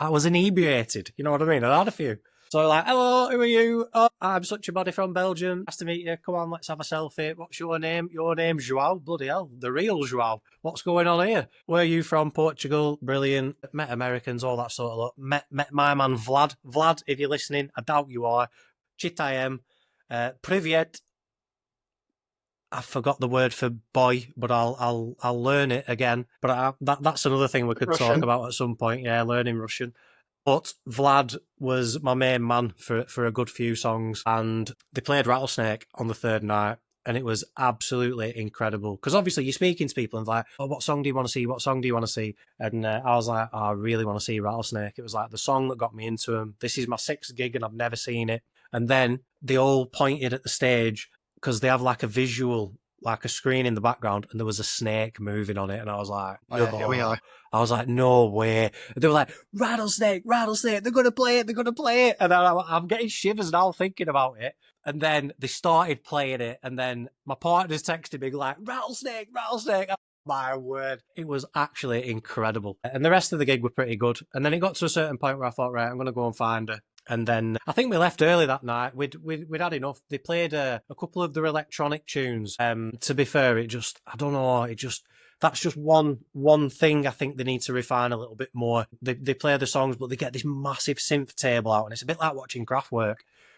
was inebriated. You know what I mean? I had a few. So like, hello, who are you? Oh, I'm such a body from Belgium. Nice to meet you. Come on, let's have a selfie. What's your name? Your name's Joao. Bloody hell, the real Joao. What's going on here? Where are you from? Portugal. Brilliant. Met Americans, all that sort of lot. Met my man Vlad. Vlad, if you're listening, I doubt you are. Chitajem. Privyet. I forgot the word for boy, but I'll learn it again. But that's another thing we could Russian. talk about at some point. Yeah, learning Russian. But Vlad was my main man for a good few songs, and they played Rattlesnake on the 3rd night, and it was absolutely incredible. Because obviously you're speaking to people and like, oh, what song do you want to see? What song do you want to see? And I was like, oh, I really want to see Rattlesnake. It was like the song that got me into them. This is my 6th gig and I've never seen it. And then they all pointed at the stage because they have like a visual, like a screen in the background, and there was a snake moving on it, and I was like, Yeah, here we are. I was like, no way. They were like, Rattlesnake, they're going to play it. And I'm getting shivers now thinking about it. And then they started playing it, and then my partner's texted me like, Rattlesnake. My word. It was actually incredible. And the rest of the gig were pretty good. And then it got to a certain point where I thought, right, I'm going to go and find her. And then I think we left early that night. We'd had enough. They played a couple of their electronic tunes. To be fair, I don't know, that's just one thing I think they need to refine a little bit more. They play the songs, but they get this massive synth table out, and it's a bit like watching Kraftwerk.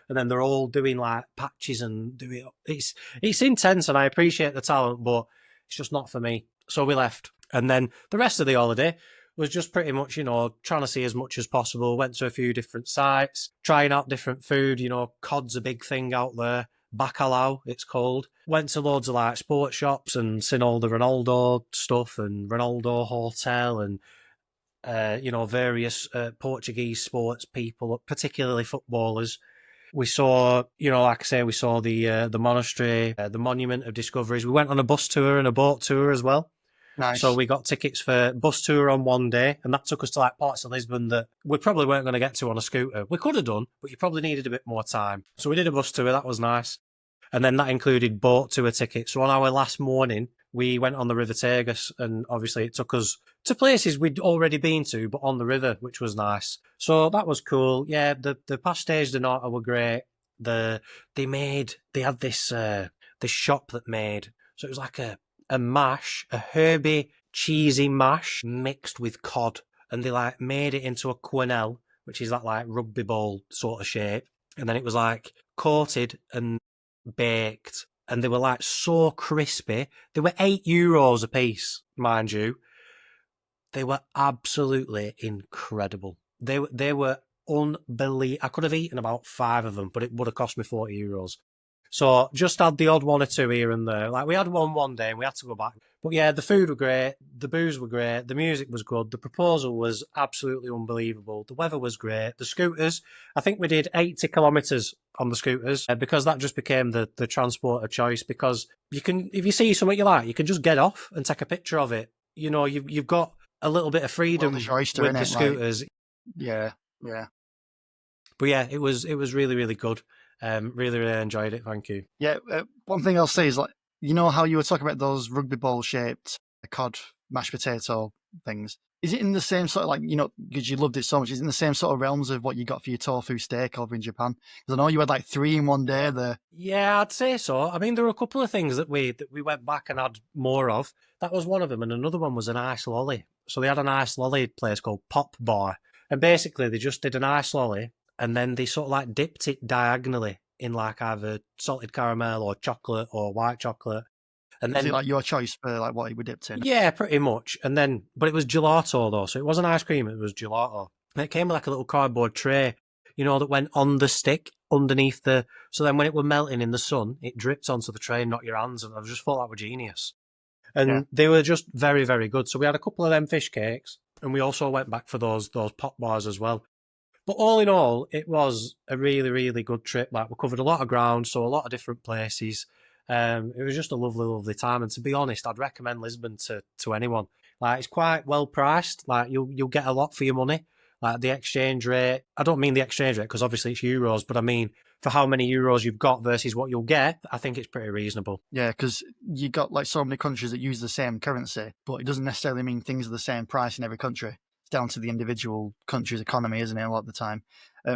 And then they're all doing like patches and doing it's intense, and I appreciate the talent, but it's just not for me. So we left, and then the rest of the holiday was just pretty much, trying to see as much as possible. Went to a few different sites, trying out different food. Cod's a big thing out there. Bacalhau, it's called. Went to loads of like sports shops and seen all the Ronaldo stuff and Ronaldo Hotel and various Portuguese sports people, particularly footballers. We saw, like I say, we saw the monastery, the Monument of Discoveries. We went on a bus tour and a boat tour as well. Nice. So we got tickets for bus tour on one day, and that took us to like parts of Lisbon that we probably weren't going to get to on a scooter. We could have done, but you probably needed a bit more time. So we did a bus tour. That was nice. And then that included boat tour tickets. So on our last morning, we went on the River Tagus, and obviously it took us to places we'd already been to, but on the river, which was nice. So that was cool. Yeah, the pastéis de nata were great. They had this shop that made, so it was like a mash, a herby, cheesy mash mixed with cod, and they like made it into a quenelle, which is that like rugby ball sort of shape, and then it was like coated and baked, and they were like so crispy. They were €8 a piece, mind you. They were absolutely incredible. They were unbelievable. I could have eaten about 5 of them, but it would have cost me €40. So just had the odd one or two here and there. Like we had one day and we had to go back. But yeah, the food were great. The booze were great. The music was good. The proposal was absolutely unbelievable. The weather was great. The scooters, I think we did 80 kilometres on the scooters because that just became the transport of choice, because you can, if you see something you like, you can just get off and take a picture of it. You've got a little bit of freedom with the scooters. Like, yeah. But yeah, it was really, really good. Really, really enjoyed it. Thank you. Yeah, one thing I'll say is like, you know how you were talking about those rugby ball shaped cod mashed potato things? Is it in the same sort of like, because you loved it so much, is it in the same sort of realms of what you got for your tofu steak over in Japan? Because I know you had like 3 in one day there. Yeah, I'd say so. I mean, there were a couple of things that we went back and had more of. That was one of them, and another one was an ice lolly. So they had an ice lolly place called Pop Bar, and basically they just did an ice lolly, and then they sort of like dipped it diagonally in like either salted caramel or chocolate or white chocolate, and Was then it like your choice for like what you were dipped in? yeah, pretty much. And then, but it was gelato though, so it wasn't ice cream; it was gelato. And it came with like a little cardboard tray, that went on the stick underneath the. So then, when it were melting in the sun, it dripped onto the tray and not your hands. And I just thought that was genius. And they were just very, very good. So we had a couple of them fish cakes, and we also went back for those pop bars as well. But all in all, it was a really, really good trip. Like we covered a lot of ground, so a lot of different places. It was just a lovely, lovely time. And to be honest, I'd recommend Lisbon to anyone. Like it's quite well priced. Like you'll get a lot for your money. Like the exchange rate. I don't mean the exchange rate because obviously it's euros, but I mean for how many euros you've got versus what you'll get, I think it's pretty reasonable. Yeah, because you got like so many countries that use the same currency, but it doesn't necessarily mean things are the same price in every country. It's down to the individual country's economy, isn't it, a lot of the time?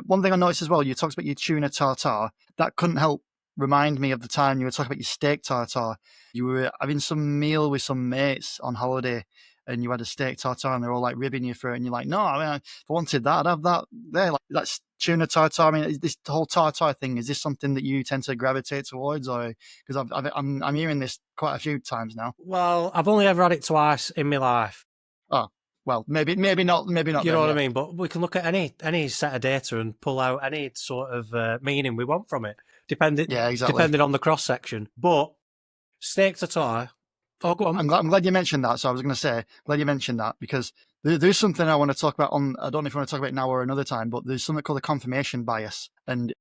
One thing I noticed as well, you talked about your tuna tartare. That couldn't help remind me of the time you were talking about your steak tartare. You were having some meal with some mates on holiday, and you had a steak tartare, and they're all like ribbing you for it, and you're like, no, I mean, if I wanted that, I'd have that there. Like that's tuna tartare. I mean, is this whole tartare thing? Is this something that you tend to gravitate towards, or because I'm hearing this quite a few times now? Well, I've only ever had it twice in my life. Oh, well, maybe not. You know what I mean? But we can look at any set of data and pull out any sort of meaning we want from it, depending on the cross section. But steak tartare. Oh, go on. I'm glad you mentioned that. So I was going to say, glad you mentioned that because there's something I want to talk about on. I don't know if you want to talk about it now or another time, but there's something called a confirmation bias, and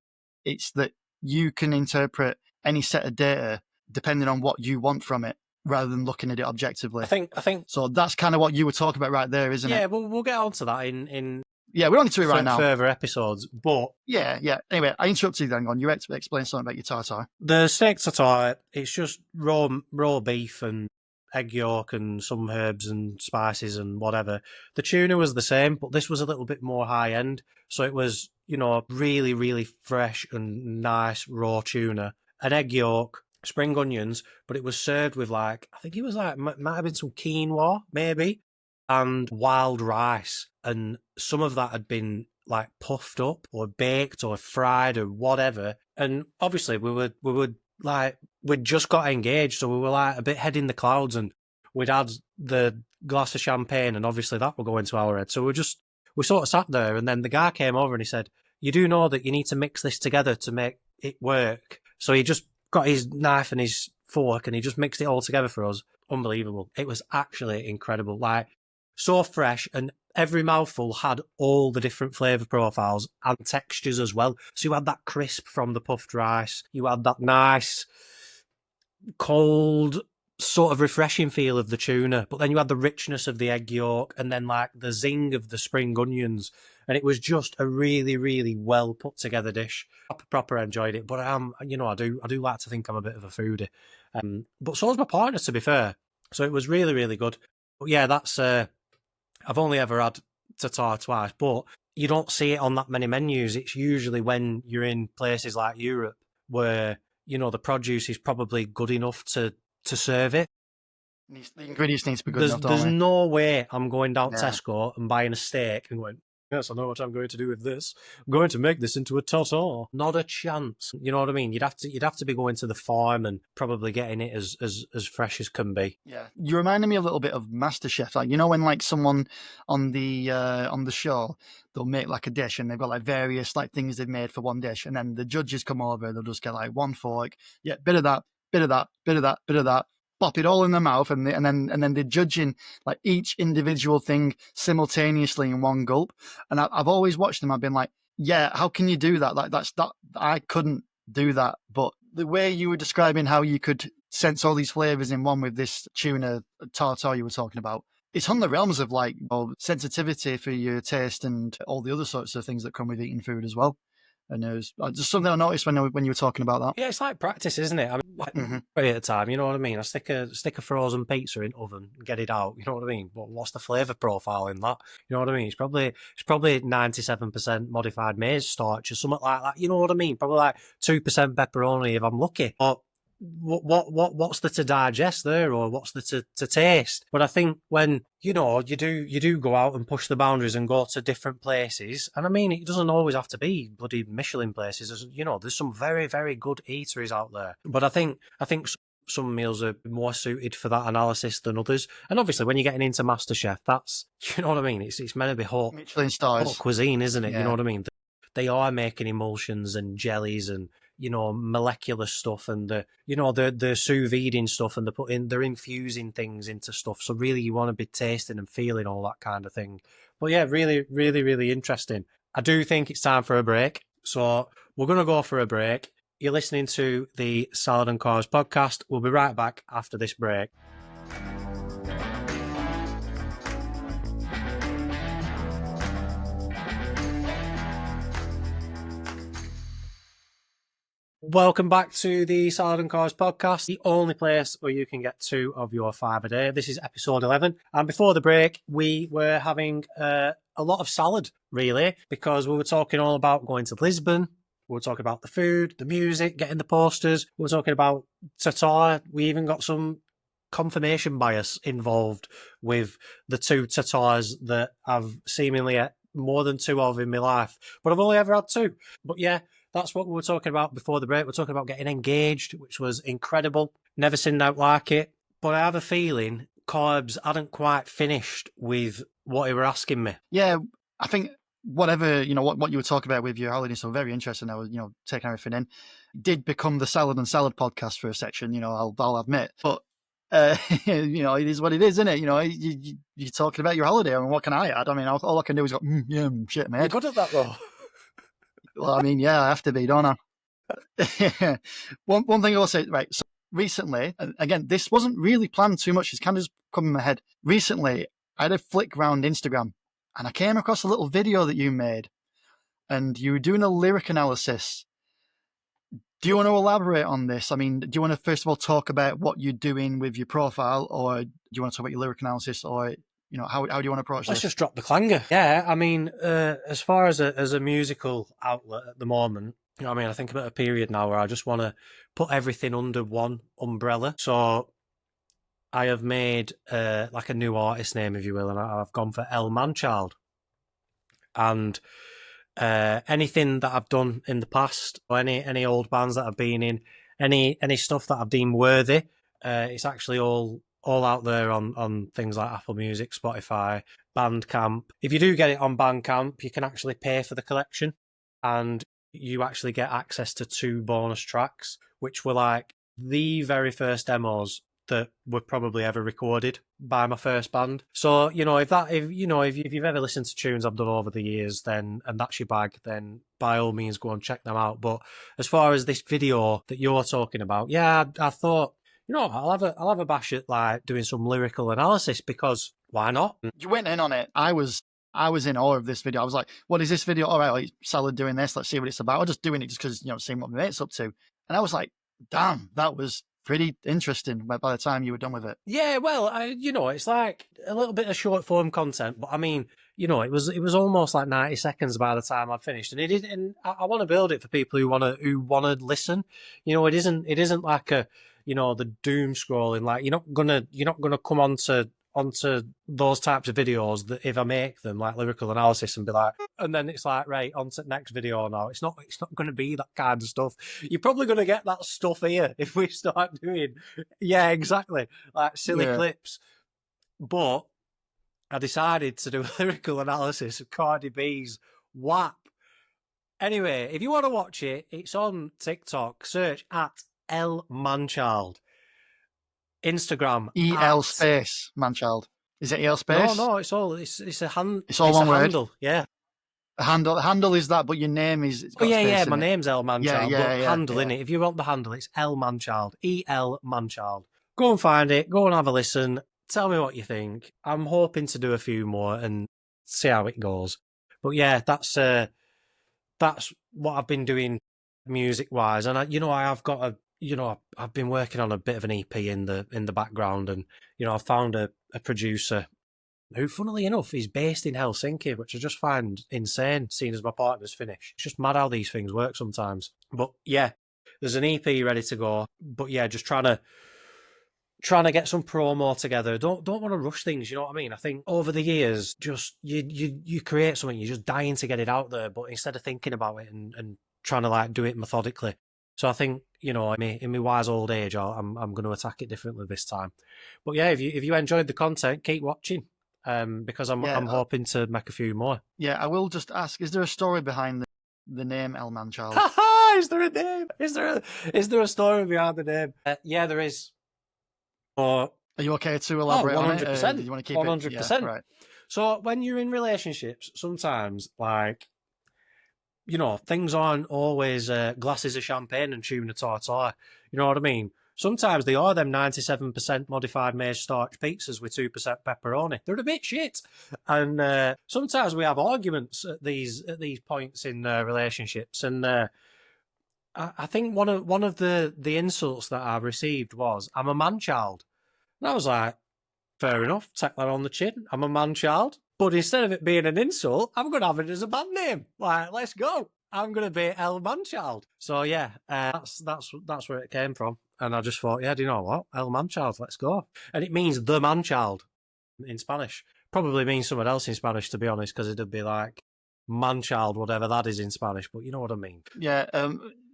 it's that you can interpret any set of data depending on what you want from it, rather than looking at it objectively. I think. So that's kind of what you were talking about right there, isn't it? Yeah, we'll get onto that in. Yeah, we're on to it right now. Further episodes, but yeah. Anyway, I interrupted you then. Go on. You explain something about your tartare. The steak tartare, it's just raw beef and egg yolk and some herbs and spices and whatever. The tuna was the same, but this was a little bit more high end. So it was, really, really fresh and nice raw tuna, an egg yolk, spring onions, but it was served with I think it was might have been some quinoa, maybe, and wild rice. And some of that had been puffed up or baked or fried or whatever. And obviously we'd just got engaged, so we were a bit head in the clouds, and we'd had the glass of champagne, and obviously that would go into our head. So we sort of sat there, and then the guy came over and he said, "You do know that you need to mix this together to make it work." So he just got his knife and his fork and he just mixed it all together for us. Unbelievable. It was actually incredible. So fresh, and every mouthful had all the different flavour profiles and textures as well. So you had that crisp from the puffed rice. You had that nice, cold, sort of refreshing feel of the tuna. But then you had the richness of the egg yolk and then the zing of the spring onions. And it was just a really, really well put together dish. Proper enjoyed it. But I do like to think I'm a bit of a foodie. But so was my partner, to be fair. So it was really, really good. But yeah, that's... I've only ever had tartare twice, but you don't see it on that many menus. It's usually when you're in places like Europe where, the produce is probably good enough to serve it. The ingredients need to be good enough, don't There's they? no way I'm going down Tesco and buying a steak and going, yes, I know what I'm going to do with this. I'm going to make this into a tartare. Not a chance. You know what I mean? You'd have to be going to the farm and probably getting it as fresh as can be. Yeah, you reminded me a little bit of MasterChef. When someone on the show, they'll make a dish and they've got various things they've made for one dish, and then the judges come over, they'll just get one fork, bit of that, bit of that, bit of that, bit of that. Pop it all in their mouth, and then they're judging each individual thing simultaneously in one gulp. And I've always watched them. I've been like, yeah, how can you do that? I couldn't do that. But the way you were describing how you could sense all these flavors in one with this tuna tartare you were talking about, it's on the realms of sensitivity for your taste and all the other sorts of things that come with eating food as well. And it was just something I noticed when you were talking about that. Yeah, it's like practice, isn't it? I mean, like, at the time, you know what I mean? I stick a frozen pizza in oven, get it out, you know what I mean? But what's the flavour profile in that? You know what I mean? It's probably 97% modified maize starch or something like that. You know what I mean? Probably like 2% pepperoni if I'm lucky. Or what's there to digest there, or what's there to taste? But I think when you do go out and push the boundaries and go to different places, and I mean it doesn't always have to be bloody Michelin places. There's some very, very good eateries out there. But I think some meals are more suited for that analysis than others. And obviously, when you're getting into MasterChef, that's you know what I mean. It's meant to be hot Michelin stars cuisine, isn't it? Yeah. You know what I mean. They are making emulsions and jellies and molecular stuff and the sous videing stuff, and they're infusing things into stuff. So really, you want to be tasting and feeling all that kind of thing. But yeah, really, really, really interesting. I do think it's time for a break, so we're gonna go for a break. You're listening to the Salad and Carbs podcast. We'll be right back after this break. Welcome back to the Salad and Carbs podcast, the only place where you can get 2 of your 5 a day. This is episode 11. And before the break, we were having a lot of salad, really, because we were talking all about going to Lisbon. We were talking about the food, the music, getting the posters. We were talking about Tatar. We even got some confirmation bias involved with the 2 Tatars that I've seemingly had more than 2 of in my life. But I've only ever had 2. But yeah, that's what we were talking about before the break. We're talking about getting engaged, which was incredible. Never seen out like it. But I have a feeling Carbs hadn't quite finished with what he were asking me. Yeah, I think whatever, what you were talking about with your holiday, so very interesting. I was, taking everything in. Did become the Salad and Salad podcast for a section, I'll admit. But, it is what it is, isn't it? You're talking about your holiday. I mean, what can I add? I mean, all I can do is go, shit, mate. You're good at that, though. Well, I mean, yeah, I have to be, don't I? One thing I will say, right, so recently, and again, this wasn't really planned too much, it's kind of just come in my head. Recently, I had a flick round Instagram, and I came across a little video that you made, and you were doing a lyric analysis. Do you want to elaborate on this? I mean, do you want to first of all talk about what you're doing with your profile, or do you want to talk about your lyric analysis, or how do you want to approach this? Let's just drop the clanger. Yeah, I mean, as far as a musical outlet at the moment, I think I'm at a period now where I just want to put everything under one umbrella. So I have made like a new artist name, if you will, and I've gone for El Manchild. And anything that I've done in the past, or any old bands that I've been in, any stuff that I've deemed worthy, it's actually all out there on things like Apple Music, Spotify, Bandcamp. If you do get it on Bandcamp, you can actually pay for the collection, and you actually get access to 2 bonus tracks, which were like the very first demos that were probably ever recorded by my first band. So, if you've ever listened to tunes I've done over the years, then, and that's your bag, then by all means go and check them out. But as far as this video that you're talking about, yeah, I thought, I'll have a bash at like doing some lyrical analysis, because why not? You went in on it. I was in awe of this video. I was like, what is this video? All right, like, Salad doing this. Let's see what it's about. I'm just doing it just because, seeing what my mate's up to. And I was like, damn, that was pretty interesting by the time you were done with it. Yeah, well, it's like a little bit of short form content, but I mean, it was almost like 90 seconds by the time I'd finished, and I want to build it for people who want to listen. It isn't like a, the doom scrolling. Like you're not gonna come onto those types of videos that if I make them like lyrical analysis and be like, and then it's like, right, on to the next video now. It's not going to be that kind of stuff. You're probably going to get that stuff here if we start doing, yeah, exactly, like silly clips. But I decided to do a lyrical analysis of Cardi B's WAP. Anyway, if you want to watch it, it's on TikTok. Search at El Manchild. Instagram EL space Manchild. Is it EL space? No, it's all a hand. It's all one word. Handle, yeah. The handle is that, but your name is. Yeah. My name's El Manchild, but handle in it. Yeah. If you want the handle, it's El Manchild. EL Manchild. Go and find it. Go and have a listen. Tell me what you think. I'm hoping to do a few more and see how it goes. But yeah, that's what I've been doing music wise, and I have got I've been working on a bit of an EP in the background, and I found a producer who, funnily enough, is based in Helsinki, which I just find insane, seeing as my partner's Finnish. It's just mad how these things work sometimes. But yeah, there's an EP ready to go. But yeah, just trying to get some promo together. Don't want to rush things, you know what I mean? I think over the years, just you create something, you're just dying to get it out there, but instead of thinking about it and trying to like do it methodically. So I think, in my wise old age, I'm going to attack it differently this time. But yeah, if you enjoyed the content, keep watching. Because I'm hoping to make a few more. Yeah, I will just ask: is there a story behind the name El Manchild? Is there a name? Is there a story behind the name? Yeah, there is. Or are you okay to elaborate on it? 100%. Do you want to keep 100%. it? Yeah, right. So when you're in relationships, sometimes things aren't always glasses of champagne and tuna tartare. You know what I mean? Sometimes they are them 97% modified maize starch pizzas with 2% pepperoni. They're a bit shit. And sometimes we have arguments at these points in relationships. And I think one of the insults that I received was, "I'm a man child." And I was like, fair enough, take that on the chin. I'm a man child. But instead of it being an insult, I'm going to have it as a band name. Like, let's go. I'm going to be El Manchild. So yeah, that's where it came from. And I just thought, yeah, do you know what? El Manchild, let's go. And it means the man-child in Spanish. Probably means something else in Spanish, to be honest, because it'd be like man-child, whatever that is in Spanish. But you know what I mean. Yeah.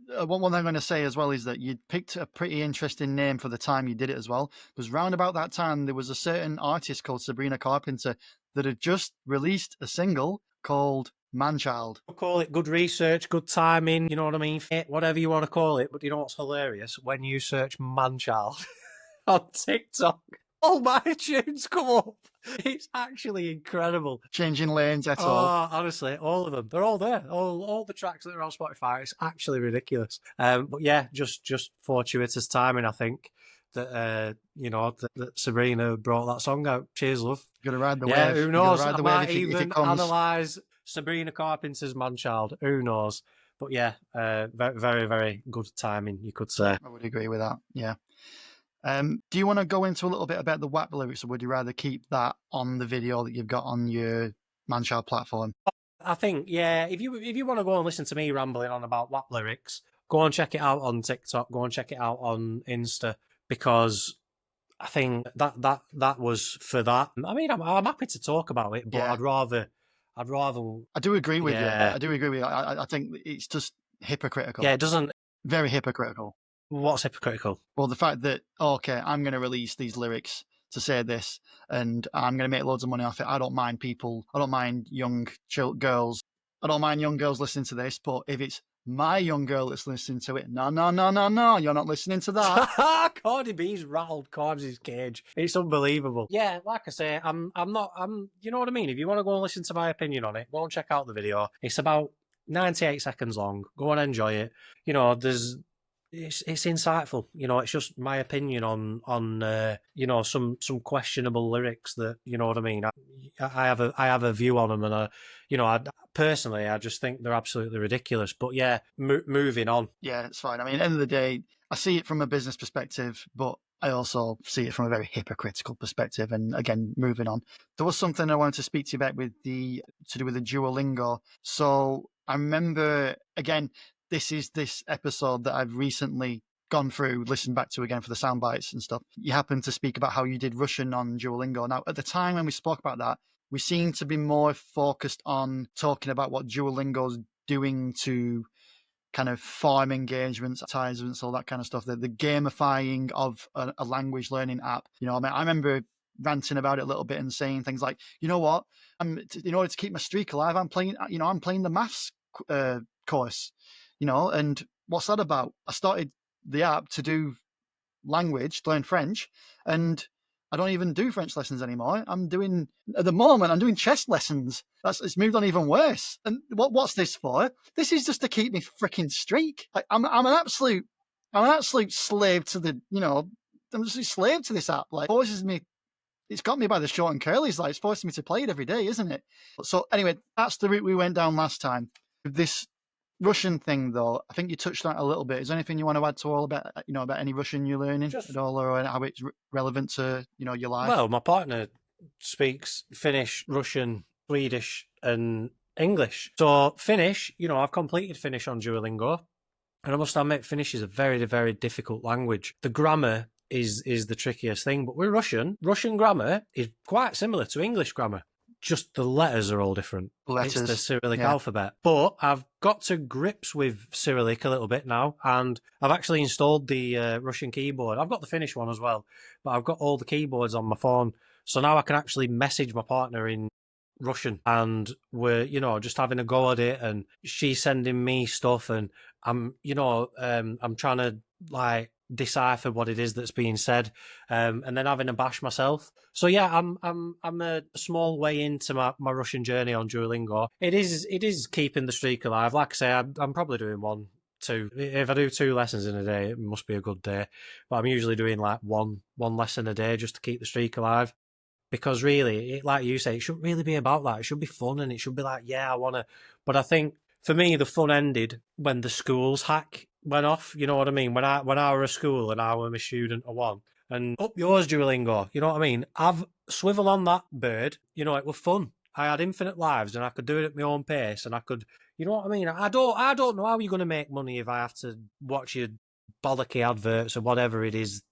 One thing I'm going to say as well is that you picked a pretty interesting name for the time you did it as well. Because round about that time, there was a certain artist called Sabrina Carpenter that had just released a single called Manchild. I'll call it good research, good timing, you know what I mean? Whatever you want to call it. But you know what's hilarious? When you search Manchild on TikTok, all my tunes come up. It's actually incredible. Changing lanes at all. Oh, honestly, all of them. They're all there. All the tracks that are on Spotify. It's actually ridiculous. But yeah, just fortuitous timing, I think, that that Sabrina brought that song out. Cheers, love. You're gonna ride the yeah, wave. Who knows? Ride the I might wave if even it comes. analyse Sabrina Carpenter's Man-Child. Who knows? But yeah, very, very, very good timing, you could say. I would agree with that. Yeah. Do you want to go into a little bit about the WAP lyrics, or would you rather keep that on the video that you've got on your Manchild platform? I think, yeah, if you want to go and listen to me rambling on about WAP lyrics, go and check it out on TikTok, go and check it out on Insta, because I think that was for that. I mean, I'm happy to talk about it, but yeah. I'd rather. I do agree with you. I do agree with you. I think it's just hypocritical. Yeah, it doesn't. Very hypocritical. What's hypocritical? Well, the fact that, okay, I'm going to release these lyrics to say this, and I'm going to make loads of money off it. I don't mind young girls. I don't mind young girls listening to this, but if it's my young girl that's listening to it, no, you're not listening to that. Cardi B's rattled Carbs' cage. It's unbelievable. Yeah, like I say, I'm not, you know what I mean? If you want to go and listen to my opinion on it, go and check out the video. It's about 98 seconds long. Go and enjoy it. It's insightful. It's just my opinion on some questionable lyrics that, you know what I mean. I have a view on them, and I personally just think they're absolutely ridiculous. But yeah, moving on. Yeah, it's fine. I mean, at the end of the day, I see it from a business perspective, but I also see it from a very hypocritical perspective. And again, moving on, there was something I wanted to speak to you about to do with the Duolingo. So I remember, again, this is this episode that I've recently gone through, listened back to again for the sound bites and stuff. You happened to speak about how you did Russian on Duolingo. Now, at the time when we spoke about that, we seemed to be more focused on talking about what Duolingo's doing to kind of farm engagements, advertisements, all that kind of stuff. The gamifying of a language learning app. I remember ranting about it a little bit and saying things like, you know what, in order to keep my streak alive, I'm playing the maths course. And what's that about? I started the app to do language, to learn French, and I don't even do French lessons anymore. At the moment, I'm doing chess lessons. It's moved on even worse. And what's this for? This is just to keep me freaking streak. I'm an absolute slave to I'm just a slave to this app. Like, forces me. It's got me by the short and curlies. Like, it's forcing me to play it every day, isn't it? So anyway, that's the route we went down last time. This Russian thing, though, I think you touched on it a little bit. Is there anything you want to add to all about, about any Russian you're learning at all, or how it's relevant to, your life? Well, my partner speaks Finnish, Russian, Swedish, and English. So Finnish, I've completed Finnish on Duolingo, and I must admit, Finnish is a very, very difficult language. The grammar is the trickiest thing, but with Russian grammar is quite similar to English grammar. Just the letters are all different. Letters. It's the Cyrillic alphabet. But I've got to grips with Cyrillic a little bit now, and I've actually installed the Russian keyboard. I've got the Finnish one as well, but I've got all the keyboards on my phone. So now I can actually message my partner in Russian, and we're, just having a go at it, and she's sending me stuff, and I'm trying to decipher what it is that's being said, and then having a bash myself. So yeah, I'm a small way into my Russian journey on Duolingo. It is keeping the streak alive. Like I say, I'm probably doing 1, 2. If I do 2 lessons in a day, it must be a good day. But I'm usually doing one lesson a day just to keep the streak alive. Because really, like you say, it shouldn't really be about that. It should be fun, and it should be like, yeah, I want to. But I think for me, the fun ended when the schools hack went off. You know what I mean? When I were a school and I were my student or one, and up yours, Duolingo. You know what I mean? I've swivel on that bird. It was fun. I had infinite lives, and I could do it at my own pace, and I could. You know what I mean? I don't know how you're going to make money if I have to watch your bollocky adverts or whatever it is.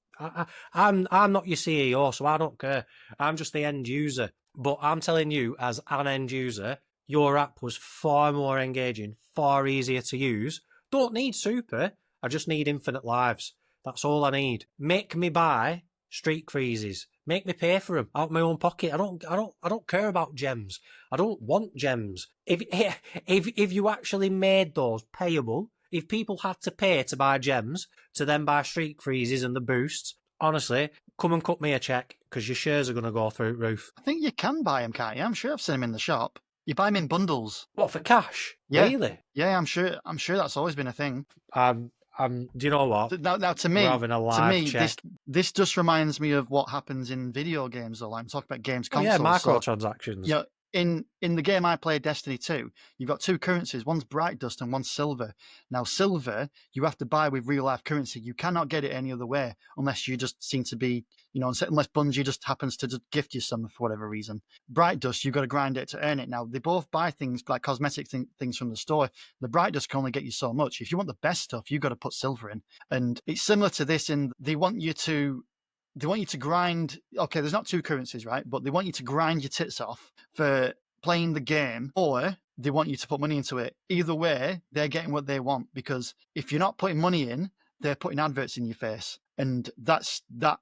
I'm not your CEO, so I don't care. I'm just the end user. But I'm telling you, as an end user, your app was far more engaging, far easier to use. Don't need super. I just need infinite lives. That's all I need. Make me buy streak freezes. Make me pay for them out of my own pocket. I don't care about gems. I don't want gems. If you actually made those payable, if people had to pay to buy gems, to then buy streak freezes and the boosts, honestly, come and cut me a check, because your shares are going to go through the roof. I think you can buy them, can't you? I'm sure I've seen them in the shop. You buy them in bundles. What, for cash? Yeah. Really? Yeah, I'm sure that's always been a thing. Do you know what? Now to me, we're having a live check. This just reminds me of what happens in video games, though. I'm talking about games consoles. Yeah, microtransactions. So, in the game I play, Destiny 2, you've got 2 currencies. One's bright dust and one's silver. Now, silver, you have to buy with real life currency. You cannot get it any other way unless you just seem to be, unless Bungie just happens to just gift you some for whatever reason. Bright dust, you've got to grind it to earn it. Now, they both buy things like cosmetic things from the store. The bright dust can only get you so much. If you want the best stuff, you've got to put silver in. And it's similar to this in they want you to grind. Okay, there's not 2 currencies, right? But they want you to grind your tits off for playing the game, or they want you to put money into it. Either way, they're getting what they want, because if you're not putting money in, they're putting adverts in your face, and that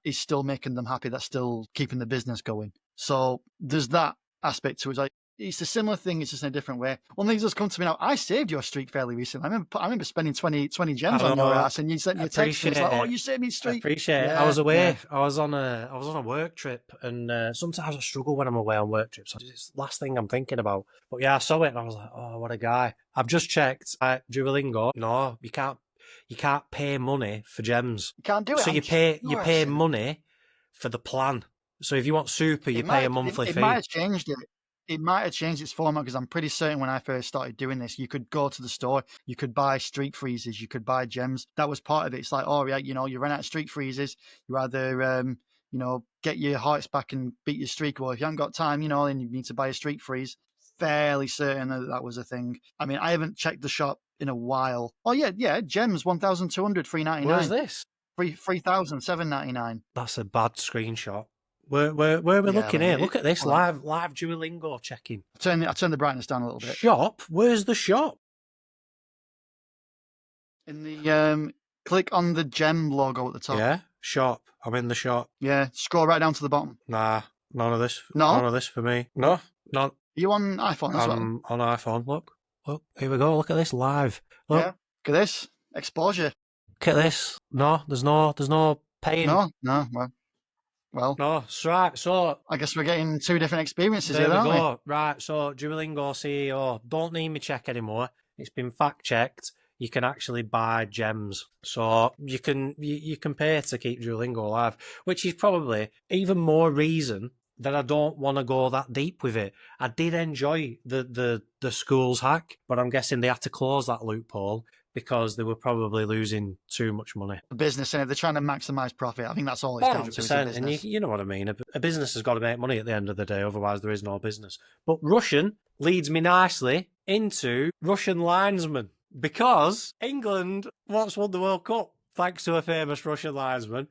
is still making them happy. That's still keeping the business going. So there's that aspect to it. It's a similar thing, it's just in a different way. One thing that's come to me now, I saved your streak fairly recently. I remember spending 20 gems on your ass, and you sent me a text and it's like, oh, you saved me streak. Appreciate it. I was away. Yeah. I was on a work trip, and sometimes I struggle when I'm away on work trips. It's the last thing I'm thinking about. But yeah, I saw it and I was like, oh, what a guy. I've just checked Duolingo. No, you can't pay money for gems. You can't do it. So you pay money for the plan. So if you want super, you pay a monthly fee. It might have changed it. It might have changed its format, because I'm pretty certain when I first started doing this, you could go to the store, you could buy streak freezes, you could buy gems. That was part of it. It's like, oh, yeah, you run out of streak freezes, you either, get your hearts back and beat your streak, or if you haven't got time, then you need to buy a streak freeze. Fairly certain that was a thing. I mean, I haven't checked the shop in a while. Oh, yeah, gems, 1,200, $3.99. Where's this? 3,000, $7.99. That's a bad screenshot. Where are we looking here? Look at this live Duolingo checking. I turn the brightness down a little bit. Shop? Where's the shop? In the click on the gem logo at the top. Yeah, shop. I'm in the shop. Yeah, scroll right down to the bottom. Nah, none of this. No? None of this for me. No, none. Are you on iPhone as well? I'm on iPhone. Look, here we go. Look at this live. Look. Yeah, look at this exposure. Look at this. No, there's no paying. No. Well, no, right. So I guess we're getting 2 different experiences there here, aren't we? Right. So Duolingo CEO, don't need me check anymore. It's been fact checked. You can actually buy gems, so you can pay to keep Duolingo alive, which is probably even more reason then I don't want to go that deep with it. I did enjoy the schools hack, but I'm guessing they had to close that loophole because they were probably losing too much money. A business, and they're trying to maximise profit. I think that's all it's down to, is a 100%, and business. you know what I mean. A business has got to make money at the end of the day, otherwise there is no business. But Russian leads me nicely into Russian linesman, because England once won the World Cup thanks to a famous Russian linesman.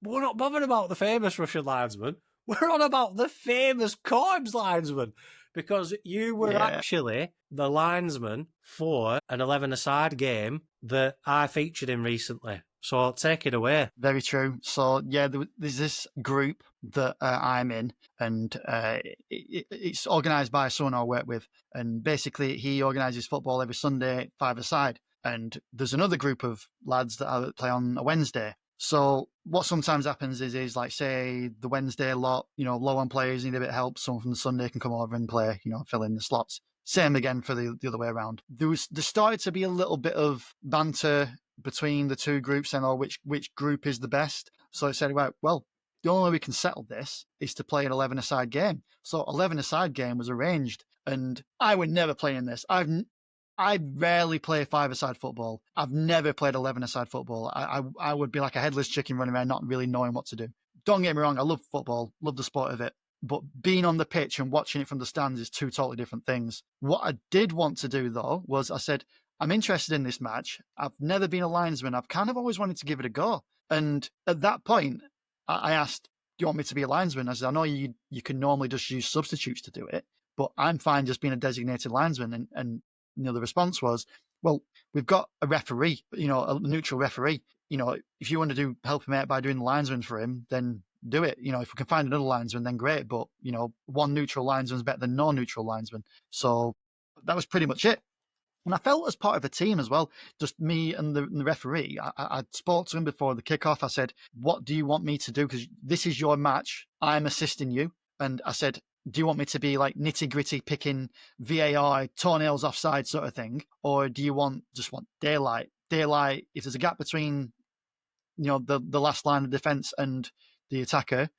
But we're not bothered about the famous Russian linesman. We're on about the famous Carbs linesman, because you were actually the linesman for an 11-a-side game that I featured in recently. So take it away. Very true. So yeah, there's this group that I'm in, and it's organised by someone I work with, and basically he organises football every Sunday, 5-a-side, and there's another group of lads that I play on a Wednesday. So what sometimes happens is like, say the Wednesday lot, low on players, need a bit of help, someone from the Sunday can come over and play, fill in the slots. Same again for the other way around. There started to be a little bit of banter between the two groups, and which group is the best. So I said, right, well, the only way we can settle this is to play an 11-a-side game. So 11-a-side game was arranged, and I would never play in this. I rarely play 5-a-side football. I've never played 11-a-side football. I would be like a headless chicken running around, not really knowing what to do. Don't get me wrong, I love football, love the sport of it. But being on the pitch and watching it from the stands is two totally different things. What I did want to do, though, was I said, I'm interested in this match. I've never been a linesman. I've kind of always wanted to give it a go. And at that point, I asked, do you want me to be a linesman? I said, I know you can normally just use substitutes to do it, but I'm fine just being a designated linesman. And the response was, well, we've got a referee, a neutral referee. If you want to help him out by doing the linesman for him, then do it. If we can find another linesman, then great. But, one neutral linesman is better than no neutral linesman. So that was pretty much it. And I felt as part of a team as well, just me and the referee. I spoke to him before the kickoff. I said, what do you want me to do? Because this is your match. I'm assisting you. And I said, do you want me to be like nitty gritty picking VAR, toenails offside sort of thing? Or do you just want daylight? Daylight, if there's a gap between, the last line of defence and the attacker,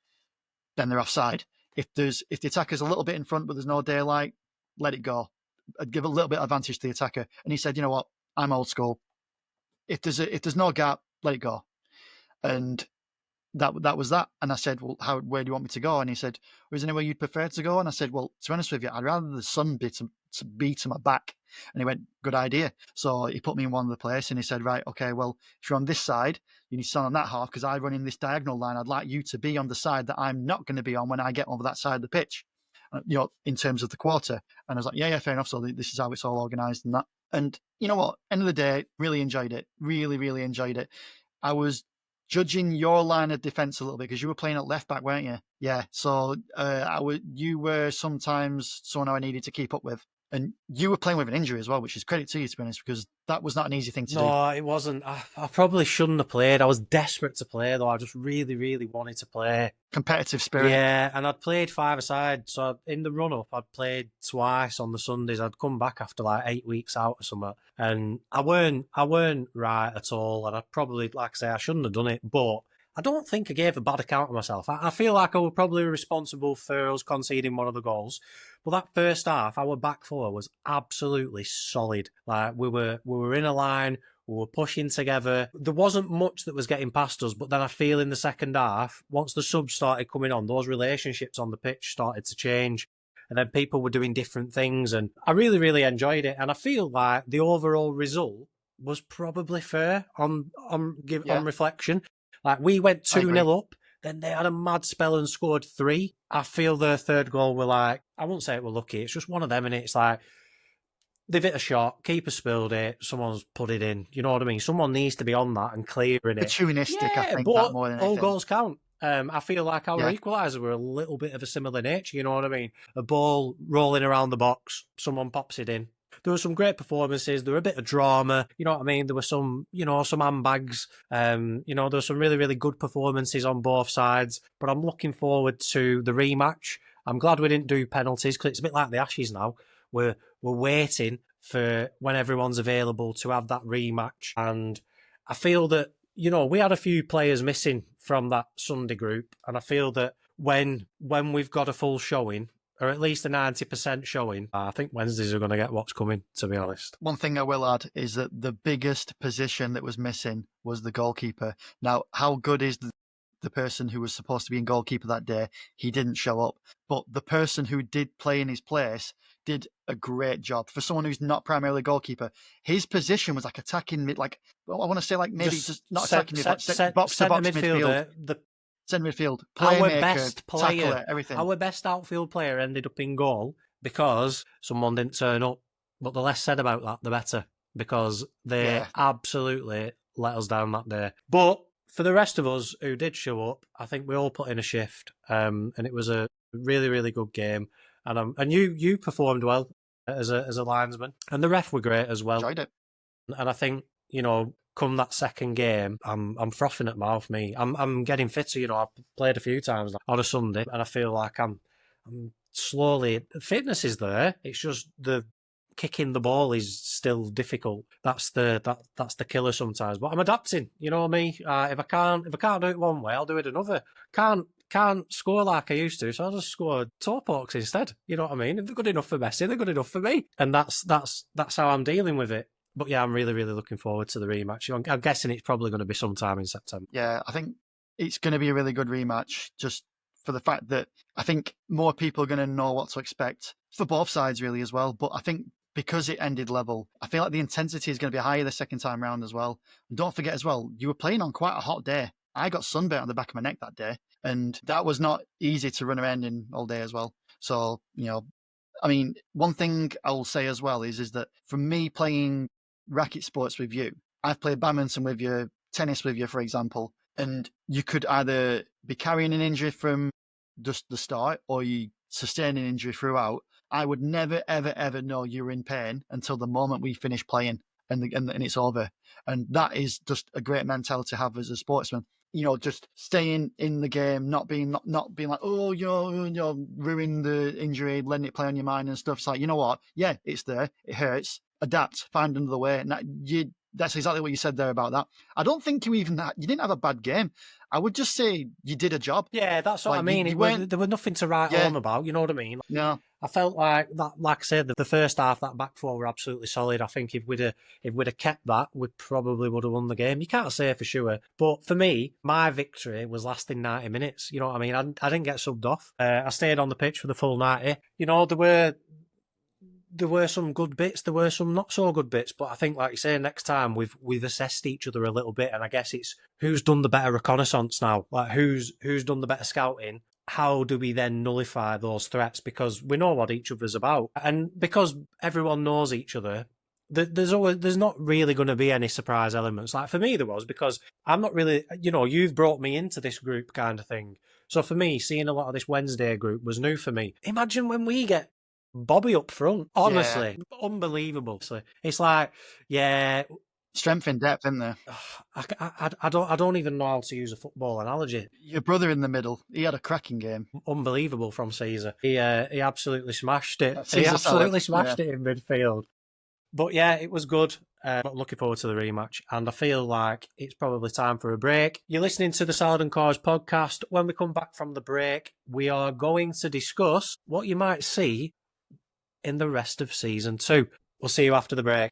then they're offside. If the attacker's a little bit in front but there's no daylight, let it go. I'd give a little bit of advantage to the attacker. And he said, you know what, I'm old school. If there's no gap, let it go. And that was that. And I said, well, where do you want me to go? And he said, well, is there anywhere you'd prefer to go? And I said, well, to be honest with you, I'd rather the sun be to my back. And he went, good idea. So he put me in one of the place, and he said, right, okay, well, if you're on this side, you need to stand on that half, because I run in this diagonal line. I'd like you to be on the side that I'm not going to be on when I get over that side of the pitch, in terms of the quarter. And I was like, yeah, fair enough. So this is how it's all organised and that. And you know what? End of the day, really enjoyed it. Really, really enjoyed it. I was judging your line of defence a little bit, because you were playing at left back, weren't you? Yeah. So you were sometimes someone I needed to keep up with. And you were playing with an injury as well, which is credit to you, to be honest, because that was not an easy thing to do. No, it wasn't. I probably shouldn't have played. I was desperate to play, though. I just really, really wanted to play. Competitive spirit. Yeah, and I'd played 5-a-side. So in the run-up, I'd played twice on the Sundays. I'd come back after like 8 weeks out or something. And I weren't right at all. And I probably, like I say, I shouldn't have done it. But I don't think I gave a bad account of myself. I feel like I was probably responsible for us conceding one of the goals. But that first half, our back four was absolutely solid. Like we were in a line, we were pushing together. There wasn't much that was getting past us, but then I feel in the second half, once the subs started coming on, those relationships on the pitch started to change. And then people were doing different things, and I really, really enjoyed it. And I feel like the overall result was probably fair on reflection. Like we went 2-0 up, then they had a mad spell and scored 3. I feel their third goal were like, I won't say it were lucky, it's just one of them, and it's like they've hit a shot, keeper spilled it, someone's put it in. You know what I mean? Someone needs to be on that and clearing it. Opportunistic, yeah, I think, but that more than anything. All goals count. I feel like our equaliser were a little bit of a similar nature, you know what I mean? A ball rolling around the box, someone pops it in. There were some great performances. There were a bit of drama. You know what I mean? There were some handbags. There were some really, really good performances on both sides. But I'm looking forward to the rematch. I'm glad we didn't do penalties, because it's a bit like the Ashes now. We're waiting for when everyone's available to have that rematch. And I feel that, we had a few players missing from that Sunday group. And I feel that when we've got a full showing, or at least a 90% showing, I think Wednesdays are going to get what's coming, to be honest. One thing I will add is that the biggest position that was missing was the goalkeeper. Now, how good is the person who was supposed to be in goalkeeper that day? He didn't show up. But the person who did play in his place did a great job. For someone who's not primarily a goalkeeper, his position was like attacking mid, like, well, I want to say like maybe just not attacking mid, like box-to-box midfield. Centre midfield, our playmaker, best player, tackler, everything. Our best outfield player ended up in goal because someone didn't turn up. But the less said about that, the better, because they absolutely let us down that day. But for the rest of us who did show up, I think we all put in a shift, and it was a really, really good game. And you performed well as a linesman, and the ref were great as well. Enjoyed it. And I think, come that second game, I'm frothing at mouth. I'm getting fitter. I've played a few times on a Sunday, and I feel like I'm slowly. Fitness is there. It's just the kicking the ball is still difficult. That's the killer sometimes. But I'm adapting. You know me. If I can't do it one way, I'll do it another. Can't score like I used to, so I'll just score toe pokes instead. You know what I mean? If they're good enough for Messi, they're good enough for me, and that's how I'm dealing with it. But yeah, I'm really, really looking forward to the rematch. I'm guessing it's probably going to be sometime in September. Yeah, I think it's going to be a really good rematch, just for the fact that I think more people are going to know what to expect for both sides, really, as well. But I think because it ended level, I feel like the intensity is going to be higher the second time round as well. And don't forget as well, you were playing on quite a hot day. I got sunburnt on the back of my neck that day, and that was not easy to run around in all day as well. So, I mean, one thing I will say as well is that for me playing racket sports with you, I've played badminton with you, tennis with you, for example, and you could either be carrying an injury from just the start or you sustain an injury throughout. I would never, ever, ever know you were in pain until the moment we finish playing and it's over. And that is just a great mentality to have as a sportsman. Just staying in the game, not being like, oh, you're ruining the injury, letting it play on your mind and stuff. It's like, you know what? Yeah, it's there. It hurts. Adapt. Find another way. And that's exactly what you said there about that. I don't think you didn't have a bad game. I would just say you did a job. Yeah, that's what I mean. There was nothing to write home about. You know what I mean? No. I felt like that. Like I said, the first half, that back four were absolutely solid. I think if we'd have kept that, we probably would have won the game. You can't say for sure, but for me, my victory was lasting 90 minutes. You know what I mean? I didn't get subbed off. I stayed on the pitch for the full 90. There were some good bits, there were some not so good bits, but I think, like you say, next time we've assessed each other a little bit, and I guess it's who's done the better reconnaissance now, like who's done the better scouting. How do we then nullify those threats? Because we know what each other's about, and because everyone knows each other, there's not really going to be any surprise elements. Like for me, there was, because I'm not really, you've brought me into this group kind of thing. So for me, seeing a lot of this Wednesday group was new for me. Imagine when we get Bobby up front, honestly, unbelievable. It's like, strength in depth, isn't there? I don't even know how to use a football analogy. Your brother in the middle, he had a cracking game. Unbelievable from Caesar. He absolutely smashed it. He absolutely smashed it in midfield. But yeah, it was good. But looking forward to the rematch, and I feel like it's probably time for a break. You're listening to the Salad Carbs podcast. When we come back from the break, we are going to discuss what you might see in the rest of season 2. We'll see you after the break.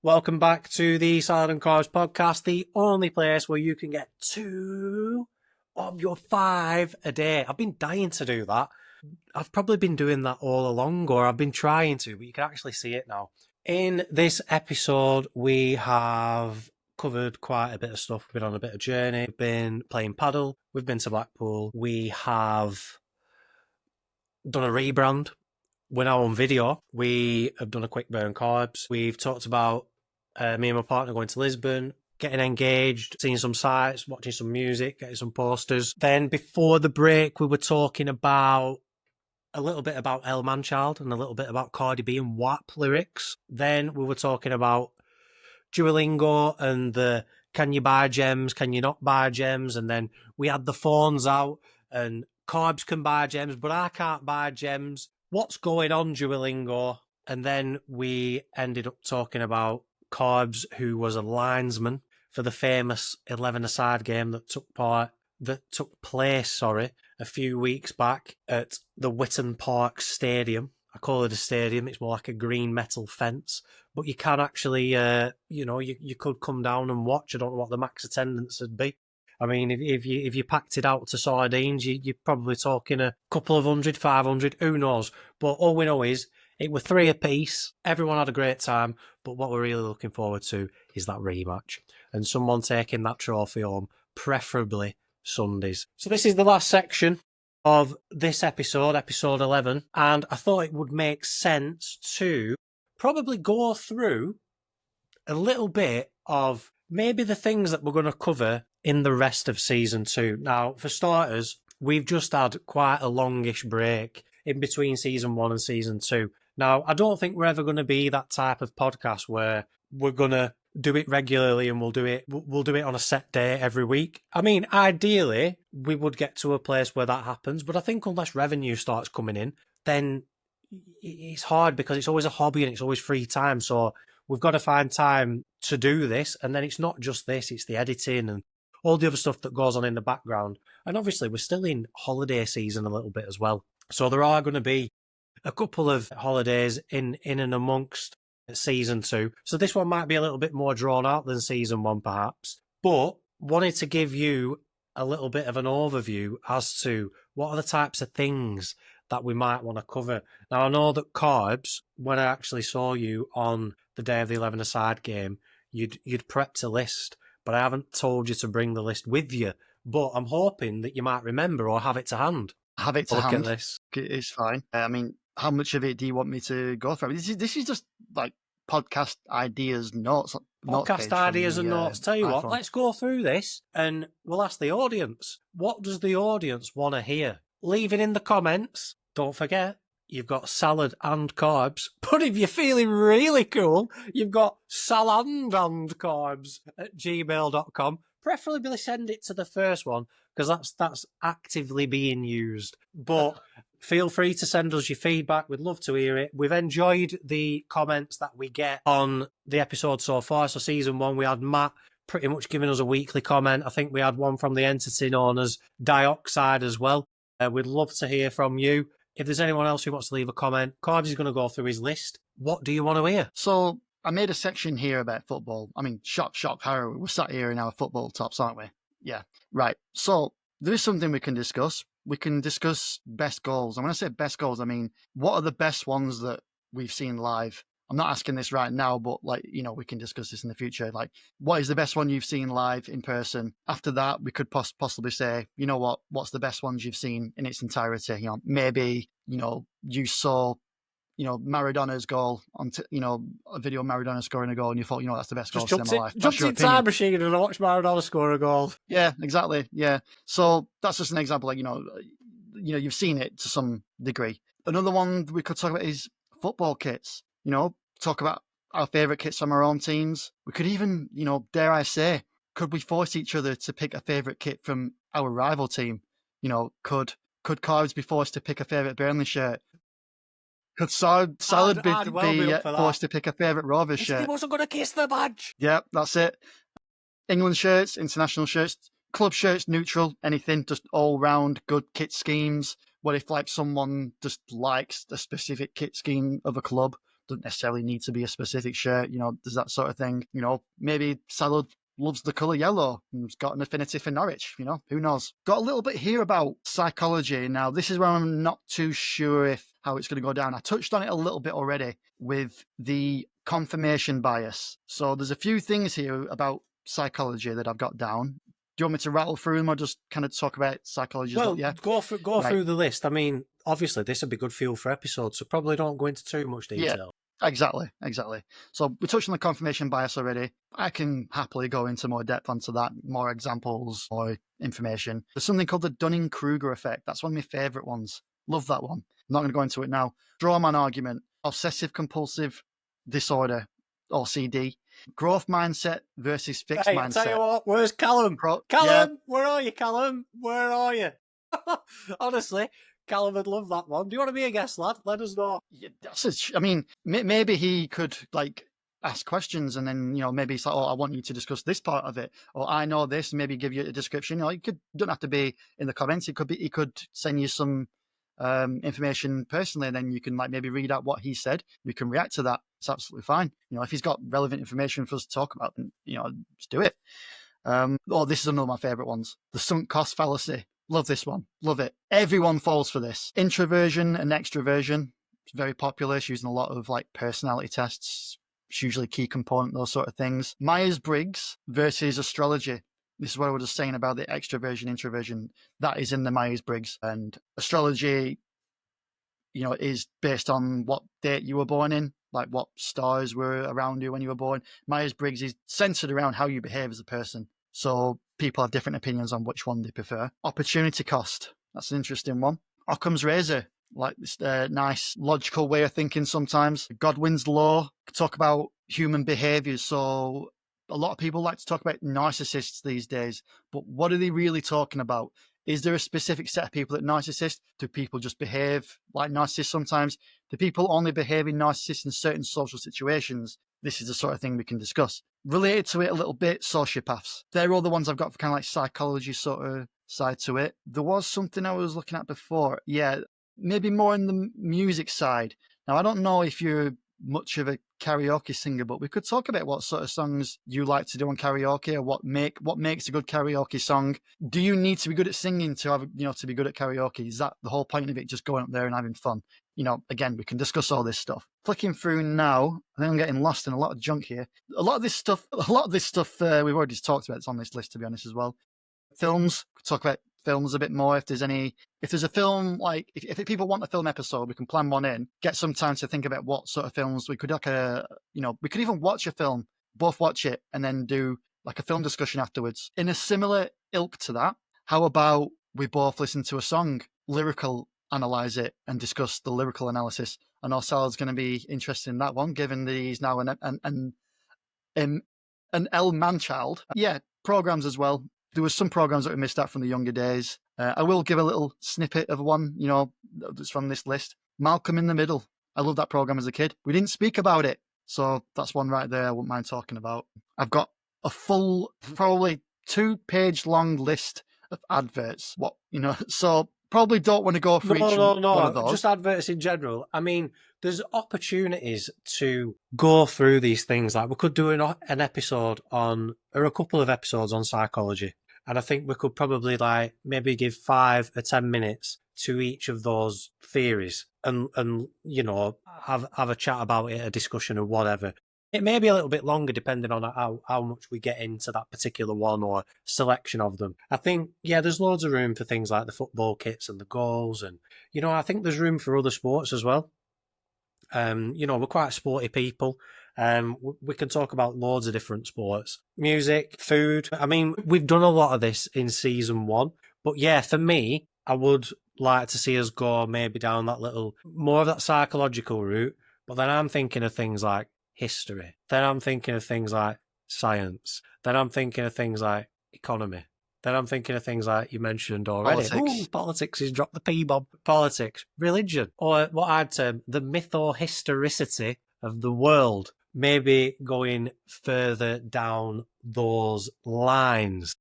Welcome back to the Salad Carbs podcast, the only place where you can get 2 of your 5 a day. I've been dying to do that. I've probably been doing that all along, or I've been trying to, but you can actually see it now. In this episode, we have covered quite a bit of stuff. We've been on a bit of journey. We've been playing Padel. We've been to Blackpool. We have done a rebrand. We're now on video. We have done a quick burn carbs. We've talked about me and my partner going to Lisbon, getting engaged, seeing some sites, watching some music, getting some posters. Then before the break, we were talking about a little bit about El Manchild and a little bit about Cardi B and WAP lyrics. Then we were talking about Duolingo and the can you buy gems, can you not buy gems? And then we had the phones out, and Carbs can buy gems, but I can't buy gems. What's going on, Duolingo? And then we ended up talking about Carbs, who was a linesman for the famous 11-a-side game that took place a few weeks back at the Witton Park Stadium. I call it a stadium. It's more like a green metal fence, but you can actually, you could come down and watch. I don't know what the max attendance would be. I mean, if you packed it out to sardines, you're probably talking a couple of 100, 500, who knows? But all we know is it were 3 apiece. Everyone had a great time, but what we're really looking forward to is that rematch and someone taking that trophy home, preferably Sundays. So this is the last section of this episode 11, and I thought it would make sense to probably go through a little bit of maybe the things that we're going to cover in the rest of season 2. Now, for starters, we've just had quite a longish break in between season 1 and season 2. Now, I don't think we're ever going to be that type of podcast where we're going to do it regularly and we'll do it on a set day every week. I mean, ideally, we would get to a place where that happens, but I think unless revenue starts coming in, then it's hard because it's always a hobby and it's always free time. So we've got to find time to do this. And then it's not just this, it's the editing and all the other stuff that goes on in the background. And obviously, we're still in holiday season a little bit as well. So there are going to be a couple of holidays in and amongst season 2. So this one might be a little bit more drawn out than season 1, perhaps. But wanted to give you a little bit of an overview as to what are the types of things that we might want to cover. Now, I know that Carbs, when I actually saw you on the day of the 11-a-side game, you'd prepped a list, but I haven't told you to bring the list with you. But I'm hoping that you might remember or have it to hand. Have it to hand. Look at this. It's fine. I mean, how much of it do you want me to go through? This is just like podcast ideas, notes. Podcast ideas and notes. Tell you what, let's go through this and we'll ask the audience. What does the audience want to hear? Leave it in the comments. Don't forget, you've got salad and carbs. But if you're feeling really cool, you've got salad and carbs at gmail.com. Preferably send it to the first one because that's actively being used. But feel free to send us your feedback. We'd love to hear it. We've enjoyed the comments that we get on the episode so far. So season 1, we had Matt pretty much giving us a weekly comment. I think we had one from the entity known as Dioxide as well. We'd love to hear from you. If there's anyone else who wants to leave a comment, Carbs is going to go through his list. What do you want to hear? So I made a section here about football. I mean, shock, horror. We're sat here in our football tops, aren't we? Yeah. Right. So there is something we can discuss. We can discuss best goals. And when I say best goals, I mean, what are the best ones that we've seen live? I'm not asking this right now, but we can discuss this in the future. Like, what is the best one you've seen live in person? After that, we could possibly say, you know what's the best ones you've seen in its entirety? Maybe, you saw, Maradona's goal on, a video of Maradona scoring a goal and you thought, that's the best goal in my life. Jumped in time machine and watched Maradona score a goal. Yeah, exactly. Yeah. So that's just an example. You've seen it to some degree. Another one we could talk about is football kits. Talk about our favourite kits from our own teams. We could even, dare I say, could we force each other to pick a favourite kit from our rival team? Could Carbs be forced to pick a favourite Burnley shirt? Could Salad be forced to pick a favourite Rovers shirt? He wasn't going to kiss the badge. Yeah, that's it. England shirts, international shirts, club shirts, neutral, anything, just all round good kit schemes. What if someone just likes a specific kit scheme of a club? Doesn't necessarily need to be a specific shirt, there's that sort of thing. Maybe Salad loves the colour yellow and has got an affinity for Norwich, who knows? Got a little bit here about psychology. Now, this is where I'm not too sure how it's going to go down. I touched on it a little bit already with the confirmation bias. So there's a few things here about psychology that I've got down. Do you want me to rattle through them or just kind of talk about psychology? Well, yeah? Go through the list. I mean, obviously, this would be good fuel for episodes, so probably don't go into too much detail. Yeah, exactly. So we touched on the confirmation bias already. I can happily go into more depth onto that, more examples, more information. There's something called the Dunning-Kruger effect. That's one of my favourite ones. Love that one. I'm not going to go into it now. Strawman argument, obsessive-compulsive disorder, OCD. Growth mindset versus fixed mindset. I tell you what, where's Callum? Callum, yeah. Where are you, Callum? Where are you? Honestly, Callum would love that one. Do you want to be a guest, lad? Let us know. Yeah, I mean, maybe he could like ask questions and then, maybe it's like, oh, I want you to discuss this part of it, or I know this, and maybe give you a description. Don't have to be in the comments. He could send you some information personally, and then you can like maybe read out what he said. You can react to that. It's absolutely fine. If he's got relevant information for us to talk about, then just do it. This is another of my favorite ones. The sunk cost fallacy. Love this one. Love it. Everyone falls for this. Introversion and extroversion. It's very popular. It's using a lot of like personality tests. It's usually a key component, those sort of things. Myers-Briggs versus astrology. This is what I was just saying about the extroversion, introversion. That is in the Myers-Briggs. And astrology, is based on what date you were born in, like what stars were around you when you were born. Myers-Briggs is centered around how you behave as a person. So people have different opinions on which one they prefer. Opportunity cost. That's an interesting one. Occam's razor. Like this nice logical way of thinking sometimes. Godwin's law. Talk about human behaviors. So a lot of people like to talk about narcissists these days, but what are they really talking about? Is there a specific set of people that narcissists? Do people just behave like narcissists sometimes? Do people only behave in narcissists in certain social situations? This is the sort of thing we can discuss. Related to it a little bit, sociopaths. They're all the ones I've got for kind of like psychology sort of side to it. There was something I was looking at before. Yeah, maybe more in the music side. Now, I don't know if you're much of a karaoke singer, but we could talk about what sort of songs you like to do on karaoke, or what makes a good karaoke song. Do you need to be good at singing to have to be good at karaoke? Is that the whole point of it, just going up there and having fun? Again, we can discuss all this stuff. Flicking through now, I think I'm getting lost in a lot of junk here. A lot of this stuff we've already talked about. It's on this list, to be honest, as well. Films, talk about films a bit more. If there's a film, like if people want a film episode, we can plan one in, get some time to think about what sort of films we could we could even watch a film, both watch it, and then do like a film discussion afterwards. In a similar ilk to that, how about we both listen to a song, analyze it, and discuss the lyrical analysis? I know Salad's going to be interested in that one, given that he's now an L man-child. Yeah, programs as well. There was some programs that we missed out from the younger days. I will give a little snippet of one, that's from this list. Malcolm in the Middle. I loved that program as a kid. We didn't speak about it, so that's one right there I wouldn't mind talking about. I've got a full, probably 2-page long list of adverts. So probably don't want to go through each one of those. Just adverts in general. I mean, there's opportunities to go through these things. Like we could do an episode on, or a couple of episodes on psychology. And I think we could probably like maybe give 5 or 10 minutes to each of those theories and have a chat about it, a discussion or whatever. It may be a little bit longer depending on how much we get into that particular one or selection of them. I think, there's loads of room for things like the football kits and the goals. And, I think there's room for other sports as well. We're quite sporty people. We can talk about loads of different sports. Music, food. I mean, we've done a lot of this in season 1. But for me, I would like to see us go maybe down that little, more of that psychological route. But then I'm thinking of things like history. Then I'm thinking of things like science. Then I'm thinking of things like economy. Then I'm thinking of things like you mentioned already. Politics has dropped the P-bomb. Politics, religion, or what I'd term the mytho-historicity of the world. Maybe going further down those lines.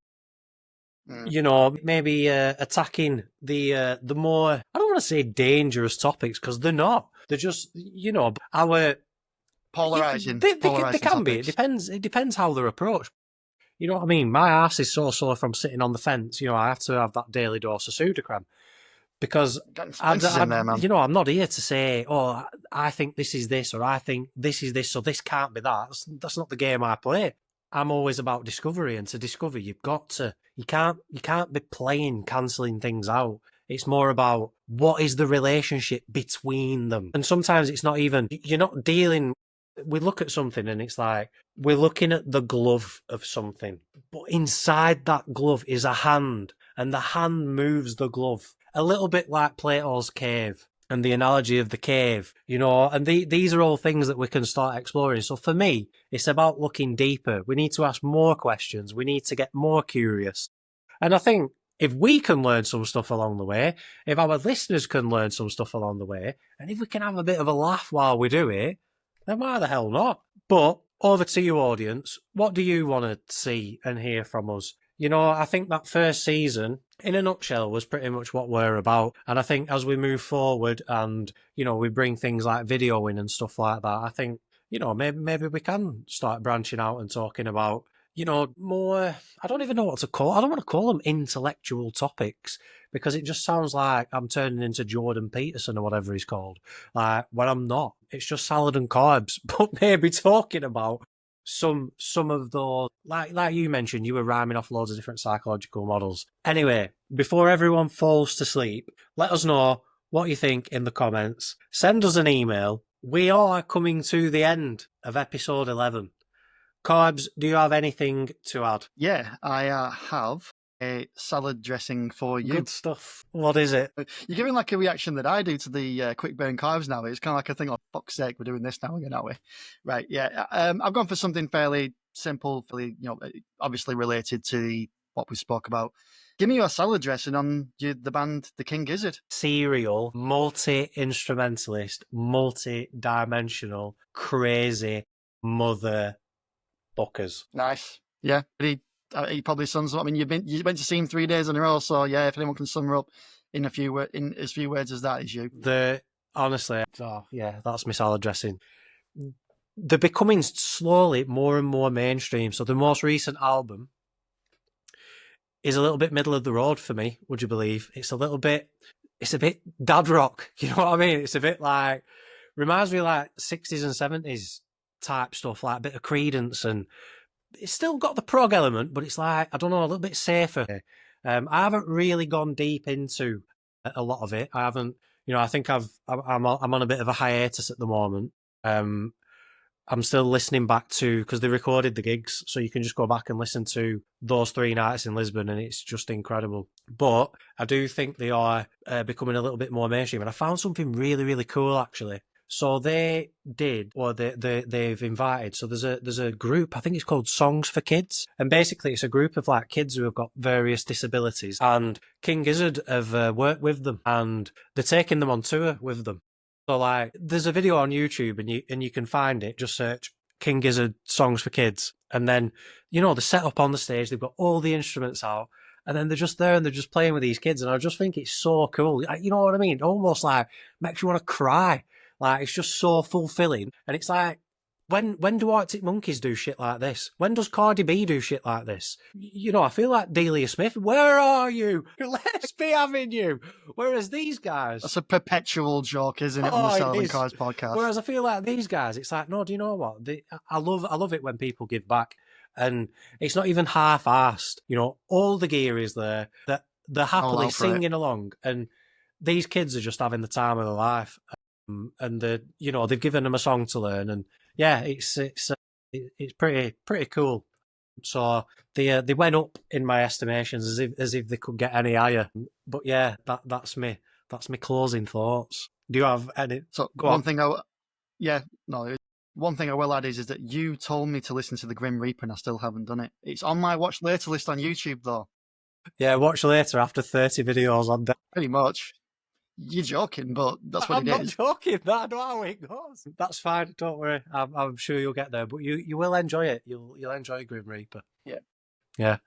Maybe attacking the more, I don't want to say dangerous topics, because they're not. They're just, our polarizing. They can be. It depends how they're approached. You know what I mean? My arse is so sore from sitting on the fence. I have to have that daily dose of Sudocrem. Because I'm not here to say, oh, I think this is this, or I think this is this, so this can't be that. That's not the game I play. I'm always about discovery, and to discover, you can't be playing, cancelling things out. It's more about what is the relationship between them. And sometimes it's not even, you're not dealing, we look at something and it's like, we're looking at the glove of something, but inside that glove is a hand, and the hand moves the glove. A little bit like Plato's cave and the analogy of the cave, and these are all things that we can start exploring. So for me, it's about looking deeper. We need to ask more questions. We need to get more curious. And I think if we can learn some stuff along the way, if our listeners can learn some stuff along the way, and if we can have a bit of a laugh while we do it, then why the hell not? But over to you, audience. What do you want to see and hear from us? You know, I think that first season, in a nutshell, was pretty much what we're about. And I think as we move forward and, you know, we bring things like video in and stuff like that, I think, you know, maybe we can start branching out and talking about, you know, more, I don't even know what to call, I don't want to call them intellectual topics, because it just sounds like I'm turning into Jordan Peterson or whatever he's called. When I'm not. It's just salad and carbs, but maybe talking about some of those, like you mentioned, you were rhyming off loads of different psychological models. Anyway, before everyone falls to sleep, let us know what you think in the comments. Send us an email. We are coming to the end of episode 11. Carbs, do you have anything to add? Yeah, I have a salad dressing for you. Good stuff. What is it? You're giving like a reaction that I do to the quick burn carbs now. It's kind of like a thing, like, fuck's sake, we're doing this now again, aren't we? Right, yeah. I've gone for something fairly simple, fairly, you know, obviously related to what we spoke about. Give me your salad dressing on the band The King Gizzard. Serial, multi-instrumentalist, multi-dimensional, crazy mother fuckers. Nice. Yeah, he probably sums up. I mean, you went to see him 3 days in a row, so yeah, if anyone can sum her up in as few words as that, is you. Honestly, yeah, that's my salad dressing. They're becoming slowly more and more mainstream. So the most recent album is a little bit middle of the road for me, would you believe? It's a bit dad rock, you know what I mean? It's a bit like, reminds me of like 60s and 70s type stuff, like a bit of Credence, and it's still got the prog element, but it's like, I don't know, a little bit safer. I haven't really gone deep into a lot of it. I haven't, you know, I think I'm on a bit of a hiatus at the moment. I'm still listening back to, because they recorded the gigs, so you can just go back and listen to those 3 nights in Lisbon, and it's just incredible. But I do think they are becoming a little bit more mainstream, and I found something really, really cool, actually. So they've invited, so there's a group, I think it's called Songs for Kids, and basically it's a group of like kids who have got various disabilities, and King Gizzard have worked with them, and they're taking them on tour with them. So like, there's a video on YouTube, and you can find it. Just search King Gizzard Songs for Kids, and then, you know, they're set up on the stage. They've got all the instruments out, and then they're just there and they're just playing with these kids. And I just think it's so cool. You know what I mean? It almost like makes you want to cry. Like, it's just so fulfilling. And it's like, when do Arctic Monkeys do shit like this? When does Cardi B do shit like this? You know, I feel like Delia Smith, where are you? Let's be having you. Whereas these guys... That's a perpetual joke, isn't it, on the Salad Carbs podcast? Whereas I feel like these guys, it's like, no, do you know what? I love it when people give back. And it's not even half-assed. You know, all the gear is there. They're happily singing along. And these kids are just having the time of their life. And they've given them a song to learn, and yeah, it's pretty cool. So they went up in my estimations as if they could get any higher. But yeah, that's my closing thoughts. Do you have any? So one thing I will add is that you told me to listen to the Grim Reaper, and I still haven't done it. It's on my watch later list on YouTube, though. Yeah, watch later after 30 videos on that. Pretty much. You're joking, but that's what it is. I'm not joking. That's not how it goes. That's fine. Don't worry. I'm sure you'll get there, but you will enjoy it. You'll enjoy Grim Reaper. Yeah.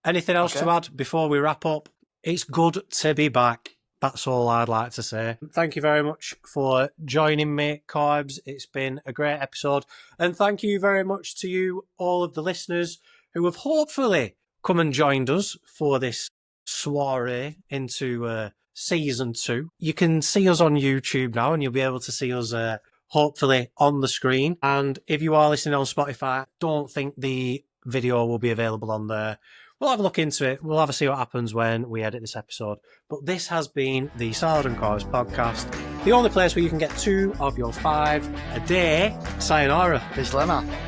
Anything else to add before we wrap up? It's good to be back. That's all I'd like to say. Thank you very much for joining me, Carbs. It's been a great episode, and thank you very much to you, all of the listeners who have hopefully come and joined us for this soiree into Season 2. You can see us on YouTube now, and you'll be able to see us hopefully on the screen. And if you are listening on Spotify, don't think the video will be available on there. We'll have a look into it. We'll have a see what happens when we edit this episode. But this has been the Salad and Carbs podcast, the only place where you can get 2 of your 5 a day. Sayonara. Bislemma.